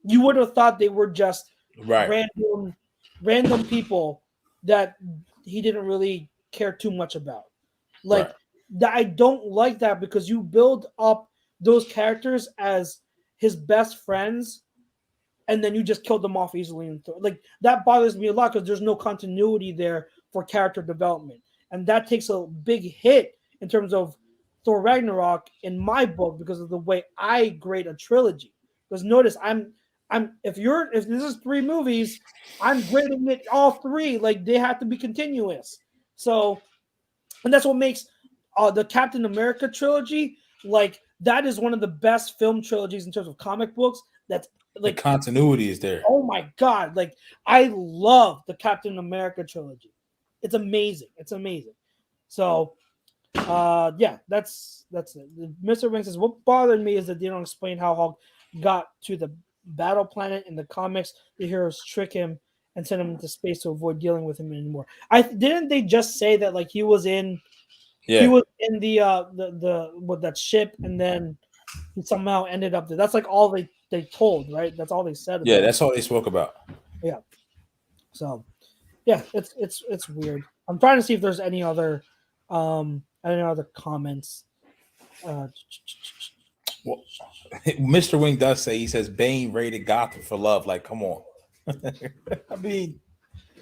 You would have thought they were just random people that he didn't really care too much about. Like I don't like that because you build up those characters as his best friends and then you just killed them off easily. Like that bothers me a lot because there's no continuity there for character development. And that takes a big hit in terms of Thor Ragnarok in my book because of the way I grade a trilogy. Because notice if this is 3 movies, I'm grading it all 3. Like they have to be continuous. So, and that's what makes the Captain America trilogy, like that is one of the best film trilogies in terms of comic books. That's like the continuity is there. Oh my God. Like I love the Captain America trilogy. It's amazing. It's amazing. So yeah, that's it. Mr. Wing says, what bothered me is that they don't explain how Hulk got to the battle planet in the comics. The heroes trick him and send him into space to avoid dealing with him anymore. Didn't they just say that like he was in the with that ship and then he somehow ended up there. That's like all they told, right? That's all they said. Yeah, that's all they spoke about. Yeah. So yeah, it's weird. I'm trying to see if there's any other comments. Well, Mr. Wing does say, he says Bane rated Gotham for love. Like, come on. I mean,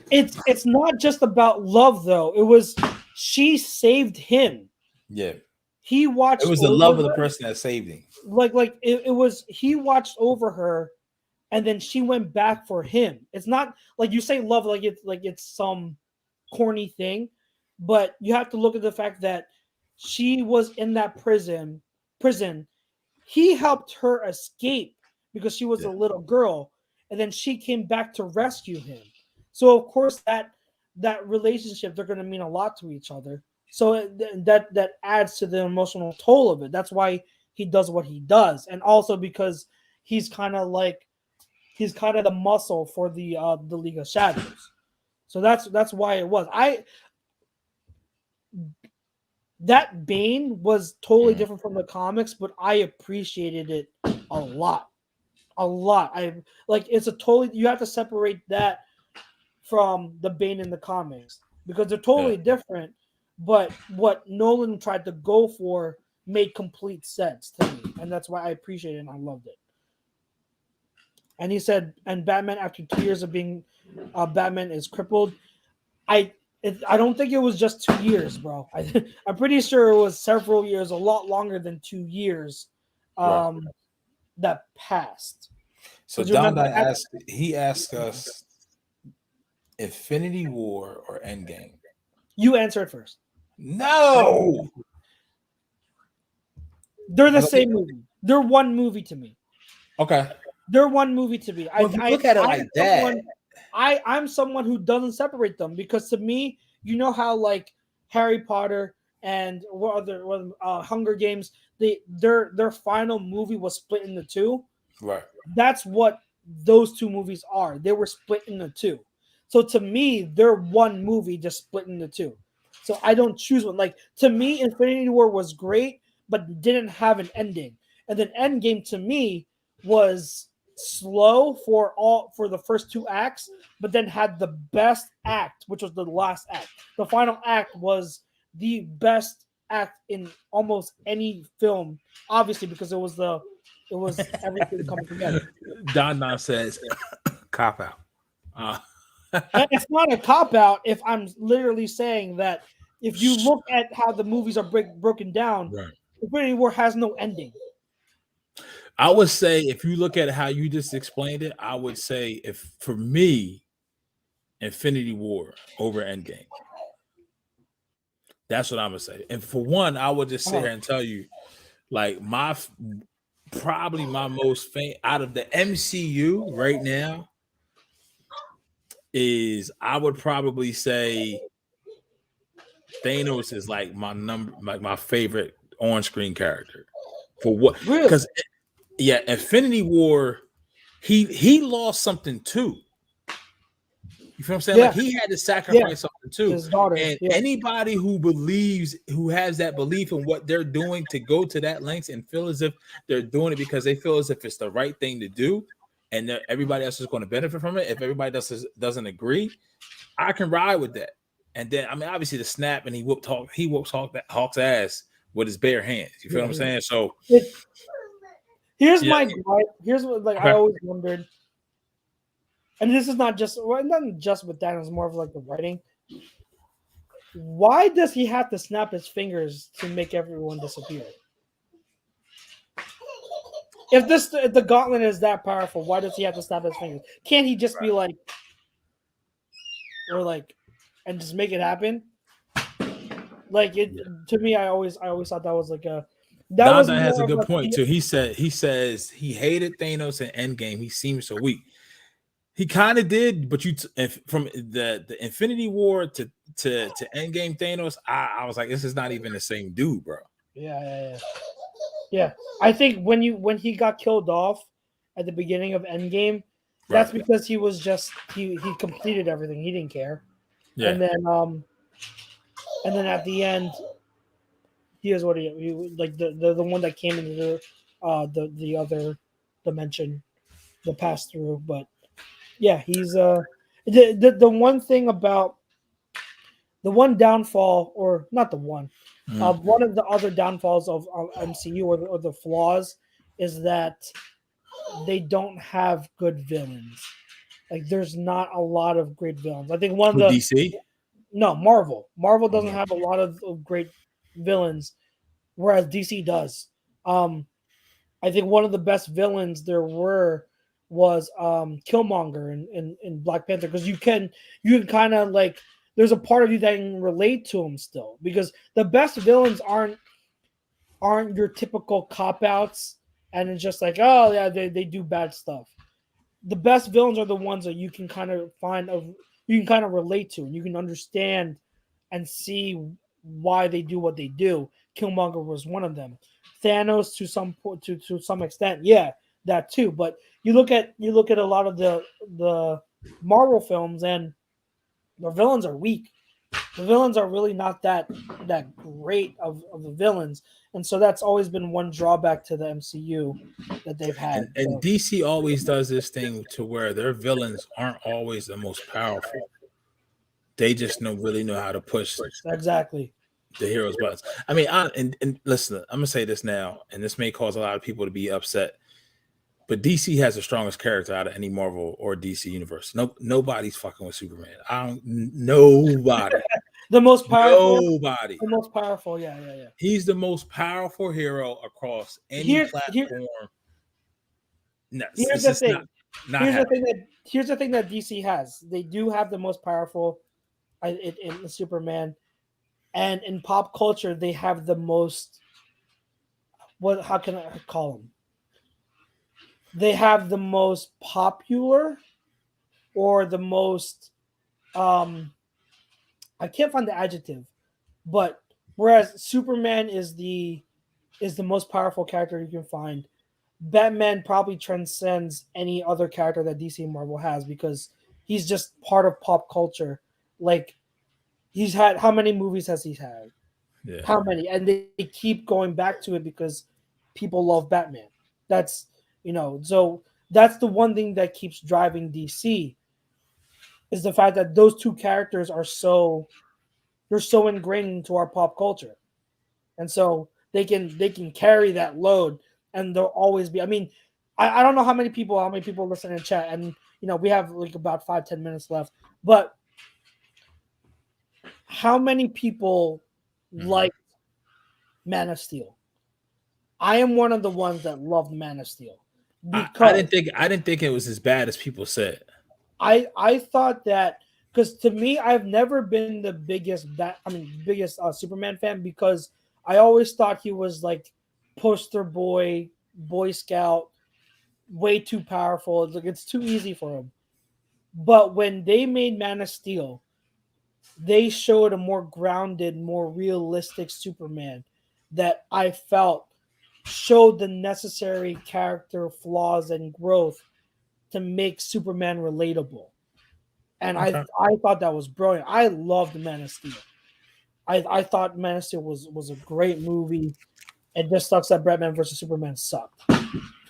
it's not just about love though. It was she saved him. Yeah. He watched. It was the love of the person that saved him. Like it was. He watched over her, and then she went back for him. It's not like you say love like it's some corny thing, but you have to look at the fact that she was in that prison. He helped her escape because she was a little girl, and then she came back to rescue him. So of course that relationship, they're going to mean a lot to each other. So that adds to the emotional toll of it. That's why he does what he does, and also because he's kind of the muscle for the League of Shadows. So that's why it was. That Bane was totally different from the comics, but I appreciated it a lot. It's you have to separate that from the Bane in the comics because they're totally different. But what Nolan tried to go for made complete sense to me, and that's why I appreciate it and I loved it. And he said, and Batman after 2 years of being Batman is crippled. I don't think it was just 2 years, bro. I'm pretty sure it was several years, a lot longer than 2 years that passed. So Don asked us Infinity War or Endgame. You answer it first. No. They're the same movie. They're one movie to me. Okay. They're one movie to me. Well, I look at it like that. I'm someone who doesn't separate them because to me, you know how like Harry Potter and Hunger Games, their final movie was split into 2. Right. That's what those 2 movies are. They were split into 2. So to me, they're one movie just split into 2. So I don't choose one. Like to me, Infinity War was great, but didn't have an ending. And then Endgame to me was slow for the first 2 acts, but then had the best act, which was the last act. The final act was the best act in almost any film, obviously because it was the It was everything coming together. Don says cop out. And it's not a cop out if I'm literally saying that if you look at how the movies are broken down, Right. Infinity War has no ending. I would say if you look at how you just explained it, I would say if for me, Infinity War over Endgame. That's what I'm gonna say. And for one, I would just sit here and tell you, like probably my most out of the MCU right now is I would probably say Thanos is like my favorite on screen character. For what? Really? Because yeah, Infinity War, he lost something too. You feel what I'm saying? Yeah. Like he had to sacrifice something too. His daughter. And anybody who has that belief in what they're doing to go to that lengths and feel as if they're doing it because they feel as if it's the right thing to do, and everybody else is going to benefit from it. If everybody else doesn't agree, I can ride with that. And then, I mean, obviously the snap and he whooped Hawk's ass with his bare hands. You feel what I'm saying? So here's my gripe. Here's what I always wondered. And this is not just with Thanos, more of like the writing. Why does he have to snap his fingers to make everyone disappear? If the gauntlet is that powerful, why does he have to snap his fingers? Can't he just be like, and just make it happen? Like it to me, I always thought that was like a. That has a good point too. He says he hated Thanos in Endgame. He seems so weak. He kind of did, but from the Infinity War to Endgame Thanos, I was like, this is not even the same dude, bro. Yeah. I think when he got killed off at the beginning of Endgame, that's because he was just he completed everything. He didn't care. Yeah. And then at the end, he is what he like the one that came into the other dimension, the pass through, but. Yeah, he's the one thing about the one downfall, or not the one, one of the other downfalls of MCU or the flaws is that they don't have good villains. Like, there's not a lot of great villains. I think one of the DC. No, Marvel. Marvel doesn't have a lot of great villains, whereas DC does. I think one of the best villains there was Killmonger in Black Panther, because you can kind of like, there's a part of you that can relate to him still, because the best villains aren't your typical cop outs and it's just like, oh yeah, they do bad stuff. The best villains are the ones that you can kind of relate to and you can understand and see why they do what they do. Killmonger was one of them. Thanos to some extent, yeah, that too. But you look at a lot of the Marvel films and the villains are weak. The villains are really not that great of the villains, and so that's always been one drawback to the MCU that they've had. And DC always does this thing to where their villains aren't always the most powerful. They just really know how to push exactly the heroes' buttons. I mean, and listen, I'm gonna say this now, and this may cause a lot of people to be upset. But DC has the strongest character out of any Marvel or DC universe. Nobody's fucking with Superman. Nobody. The most powerful. Nobody. The most powerful. Yeah. He's the most powerful hero across any platform. Here's the thing that DC has. They do have the most powerful in Superman, and in pop culture, they have the most. How can I call them? They have the most popular or the most I can't find the adjective, but whereas Superman is the most powerful character you can find, Batman probably transcends any other character that DC and Marvel has because he's just part of pop culture. Like, he's had, how many movies has he had? Yeah. How many? And they keep going back to it because people love Batman. That's, so that's the one thing that keeps driving DC is the fact that those two characters are they're so ingrained into our pop culture. And so they can carry that load and there'll always be. I mean, I don't know how many people listen in chat, and we have like about 5-10 minutes left, but how many people like Man of Steel? I am one of the ones that loved Man of Steel because I didn't think it was as bad as people said. I thought that, because to me, I've never been the biggest Superman fan, because I always thought he was like poster boy, Boy Scout, way too powerful. It's like it's too easy for him. But when they made Man of Steel, they showed a more grounded, more realistic Superman that I felt showed the necessary character flaws and growth to make Superman relatable. And I thought that was brilliant. I loved Man of Steel. I thought Man of Steel was a great movie. It just sucks that Batman versus Superman sucked.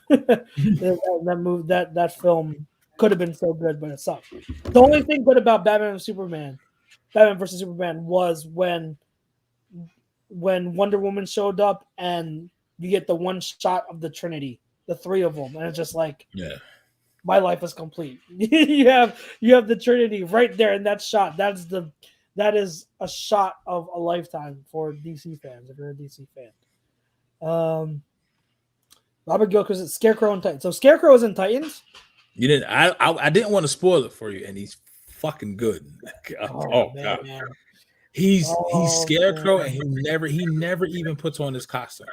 that film could have been so good, but it sucked. The only thing good about Batman versus Superman was when Wonder Woman showed up and you get the one shot of the Trinity, the three of them, and it's just like, my life is complete. you have the Trinity right there in that shot. That is a shot of a lifetime for DC fans, if you're a DC fan. Robert Gilchrist is Scarecrow and Titans. So Scarecrow is in Titans. You didn't. I didn't want to spoil it for you, and he's fucking good. God. He's Scarecrow, man. And he never even puts on his costume.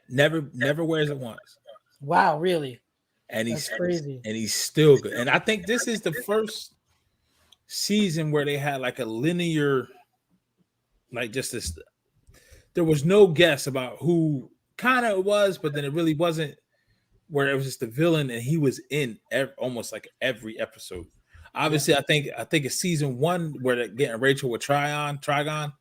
Never wears it once. Wow, really? And That's crazy. And he's still good. And I think this is the first season where they had like a linear, like just this. There was no guess about who kind of it was, but then it really wasn't. Where it was just the villain, and he was in almost like every episode. Obviously, I think it's season 1 where they're getting Rachel with Trigon,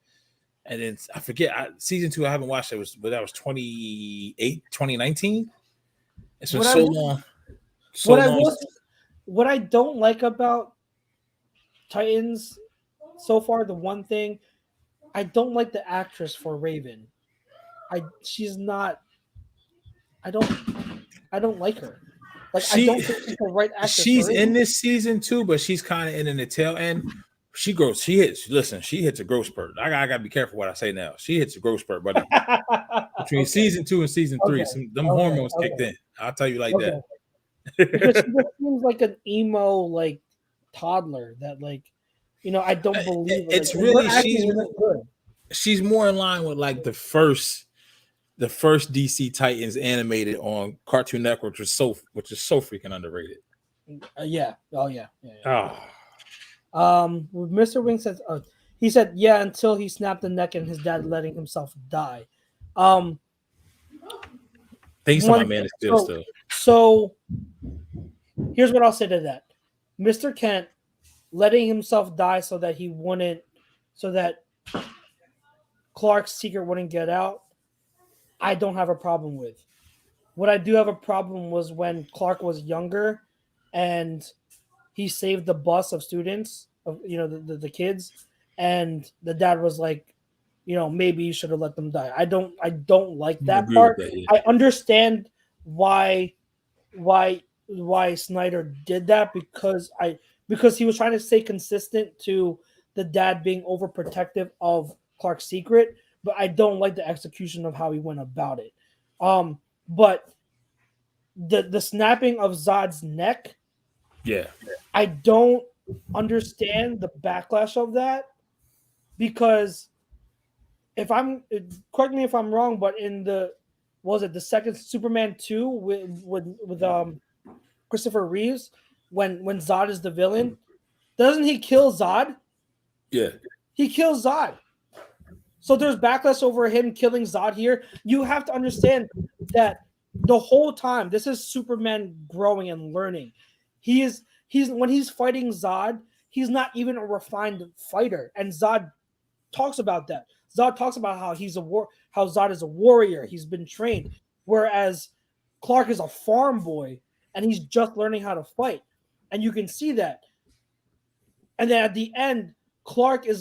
and then I forget season 2. I haven't watched it. But that was 2019. It's been so long. What I don't like about Titans so far, the one thing I don't like, the actress for Raven. She's not. I don't like her. Like, I don't think she's the right actress. She's in this season too, but she's kind of in the tail end. She hits a growth spurt. I gotta be careful what I say now. She hits a growth spurt, buddy. Between season 2 and season 3, them hormones kicked in. I'll tell you like that. Because she just seems like an emo, like, toddler that, like, I don't believe it. It's really she's more in line with like the first DC Titans animated on Cartoon Network, which is so freaking underrated. Yeah. Oh yeah. Oh. Mr. Wing says, he said, until he snapped the neck and his dad letting himself die. Thanks to my Man of Steel still. So here's what I'll say to that. Mr. Kent letting himself die so that Clark's secret wouldn't get out, I don't have a problem with. What I do have a problem was when Clark was younger and he saved the bus of students, of the kids, and the dad was like, maybe you should have let them die. I don't like that part. That, yeah. I understand why Snyder did that, because he was trying to stay consistent to the dad being overprotective of Clark's secret, but I don't like the execution of how he went about it. But the snapping of Zod's neck, I don't understand the backlash of that, because correct me if I'm wrong, but in the second Superman 2 with Christopher Reeves, when Zod is the villain, doesn't he kill Zod? Yeah, he kills Zod. So there's backlash over him killing Zod here. You have to understand that the whole time, this is Superman growing and learning. He's when he's fighting Zod, he's not even a refined fighter, and Zod talks about that. Zod talks about how how Zod is a warrior. He's been trained, whereas Clark is a farm boy and he's just learning how to fight, and you can see that. And then at the end, Clark he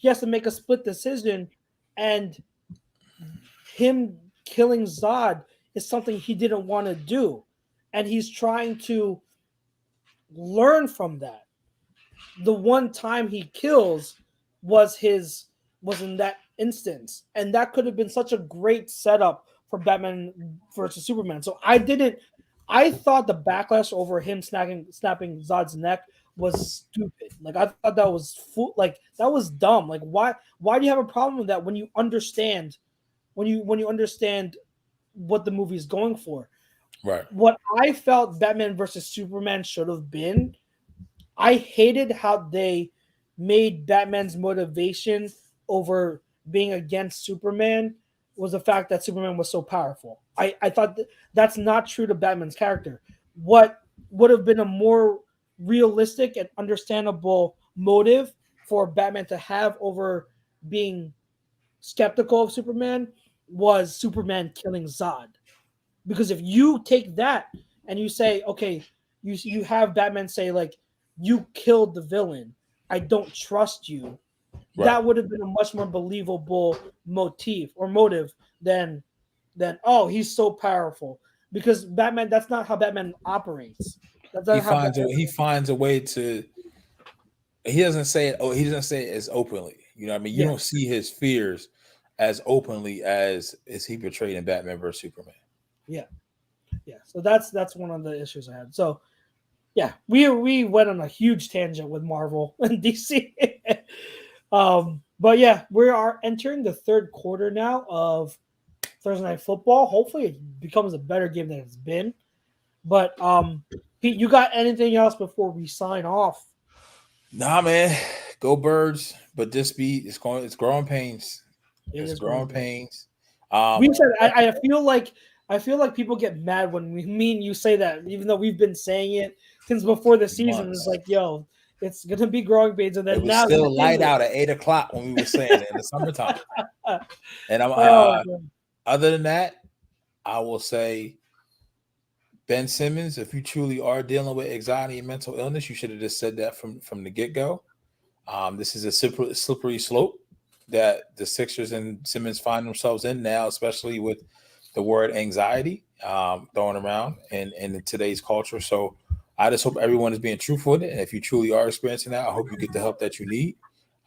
has to make a split decision, and him killing Zod is something he didn't want to do, and he's trying to learn from that. The one time he kills was in that instance, and that could have been such a great setup for Batman versus Superman. So I thought the backlash over him snapping Zod's neck was stupid. Like I thought that was that was dumb. Like why do you have a problem with that when you understand what the movie is going for? Right. What I felt Batman versus Superman should have been, I hated how they made Batman's motivation over being against Superman was the fact that Superman was so powerful. I thought that's not true to Batman's character. What would have been a more realistic and understandable motive for Batman to have over being skeptical of Superman was Superman killing Zod. Because if you take that and you say, okay, you have Batman say like, you killed the villain, I don't trust you. Right. That would have been a much more believable motive than oh, he's so powerful. Because Batman, that's not how Batman operates. He finds a way to. He doesn't say it. Oh, he doesn't say it as openly. You know what I mean? You don't see his fears as openly as is he portrayed in Batman vs Superman. Yeah. So that's one of the issues I had. So yeah, we went on a huge tangent with Marvel and DC. But yeah, we are entering the third quarter now of Thursday Night Football. Hopefully it becomes a better game than it's been. But Pete, you got anything else before we sign off? Nah, man. Go Birds. But this beat it's growing pains. It's growing pains. We said I feel like people get mad when me and you say that, even though we've been saying it since before the season. It's like, yo, it's gonna be growing pains, and then it was now still light out at 8:00 when we were saying it in the summertime. And I'm other than that, I will say Ben Simmons, if you truly are dealing with anxiety and mental illness, you should have just said that from the get-go. This is a slippery slope that the Sixers and Simmons find themselves in now, especially with the word anxiety thrown around in today's culture. So I just hope everyone is being truthful with it. And if you truly are experiencing that, I hope you get the help that you need.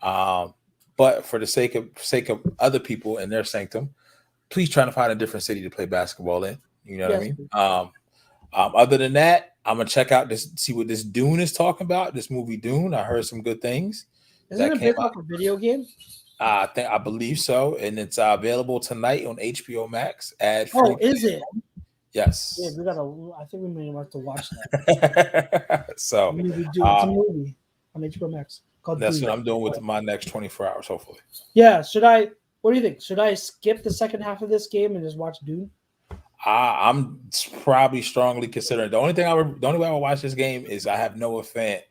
But for the sake of other people and their sanctum, please try to find a different city to play basketball in. You know what I mean? Other than that, I'm gonna check out see what this Dune is talking about. This movie Dune. I heard some good things. Isn't it based off a video game? I believe so, and it's available tonight on HBO Max. Ad-free. Oh, is it? Yes. Yeah, I think we may have to watch that. So it's a movie on HBO Max called. That's Dune. what I'm doing with my next 24 hours, hopefully. Yeah. What do you think? Should I skip the second half of this game and just watch Dune? I'm probably strongly considering. The only way I would watch this game is I have Noah Fant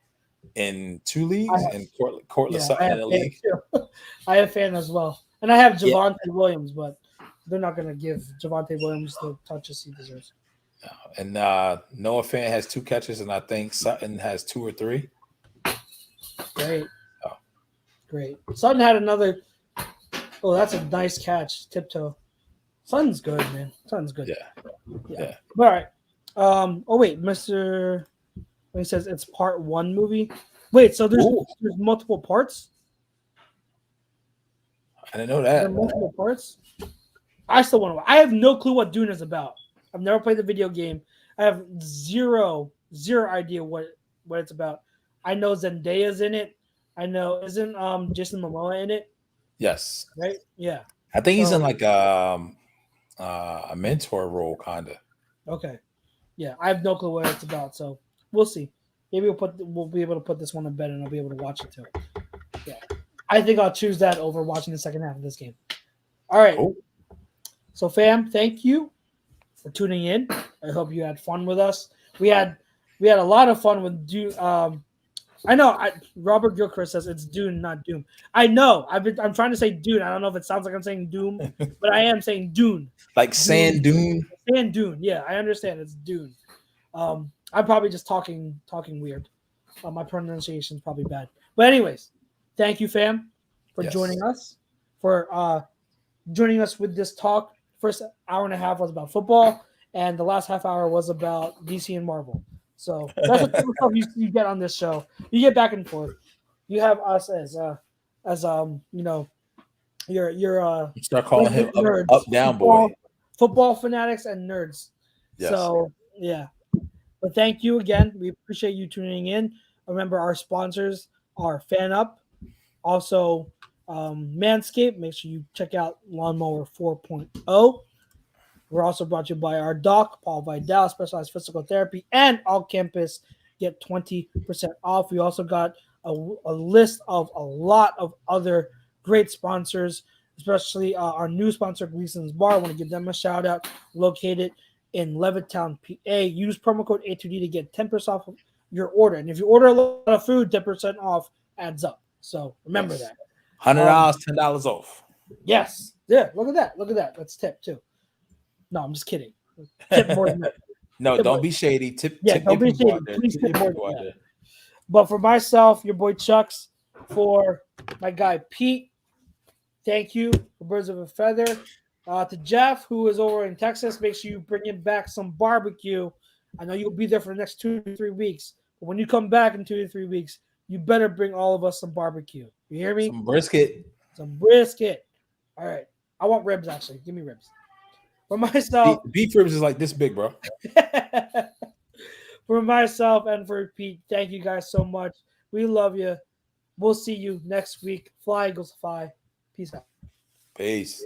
in 2 leagues and Cortland Sutton in the league. I have Fant as well, and I have Javonte Williams, but they're not going to give Javonte Williams the touches he deserves. And Noah Fant has 2 catches, and I think Sutton has 2 or 3. Great. Great. Sutton had another. Oh, that's a nice catch. Tiptoe. Sutton's good, man. Sutton's good. Yeah. All right. Oh wait, Mr. He says it's part 1 movie. Wait, so there's multiple parts? I didn't know that. There are multiple parts? I still want to. I have no clue what Dune is about. I've never played the video game. I have zero idea what it's about. I know Zendaya's in it. I know isn't Jason Momoa in it? Yes. Right? Yeah. I think he's in like a mentor role, kind of. Okay. Yeah, I have no clue what it's about, so we'll see. Maybe we'll be able to put this one to bed and I'll be able to watch it too. Yeah. I think I'll choose that over watching the second half of this game. All right. Cool. So fam, thank you for tuning in. I hope you had fun with us. We had a lot of fun with Dune. I know Robert Gilchrist says it's Dune, not Doom. I know. I'm trying to say Dune. I don't know if it sounds like I'm saying Doom, but I am saying Dune. Like Sand Dune. Sand Dune. Yeah, I understand. It's Dune. I'm probably just talking weird. My pronunciation is probably bad. But anyways, thank you, fam, for joining us with this talk first hour and a half was about football, and the last half hour was about DC and Marvel. So that's what type of stuff you get on this show. You get back and forth. You have us as your You start calling him nerds, up down boy. football fanatics and nerds. Yes. So yeah. But thank you again. We appreciate you tuning in. Remember, our sponsors are FanUp, also Manscaped. Make sure you check out Lawnmower 4.0. We're also brought to you by our doc, Paul Vidal, Specialized Physical Therapy, and All Campus. Get 20% off. We also got a list of a lot of other great sponsors, especially our new sponsor, Gleason's Bar. I want to give them a shout out. Located in Levittown, PA. Use promo code A2D to get 10% off of your order. And if you order a lot of food, 10% off adds up. So remember that. $100, $10 off. Yes. Yeah, look at that. Look at that. That's tip too. No, I'm just kidding. Tip more than that. No, Tip don't more. be shady. Tip Don't be people shady. out there. Please Tip tip more people than out that. there. But for myself, your boy Chucks, for my guy Pete, thank you for Birds of a Feather. To Jeff, who is over in Texas, make sure you bring him back some barbecue. I know you'll be there for the next 2 to 3 weeks. But when you come back in 2 to 3 weeks, you better bring all of us some barbecue. You hear me? Some brisket. Some brisket. All right. I want ribs, actually. Give me ribs. For myself. Beef ribs is like this big, bro. For myself and for Pete, thank you guys so much. We love you. We'll see you next week. Fly, Eagles, fly. Peace out. Peace.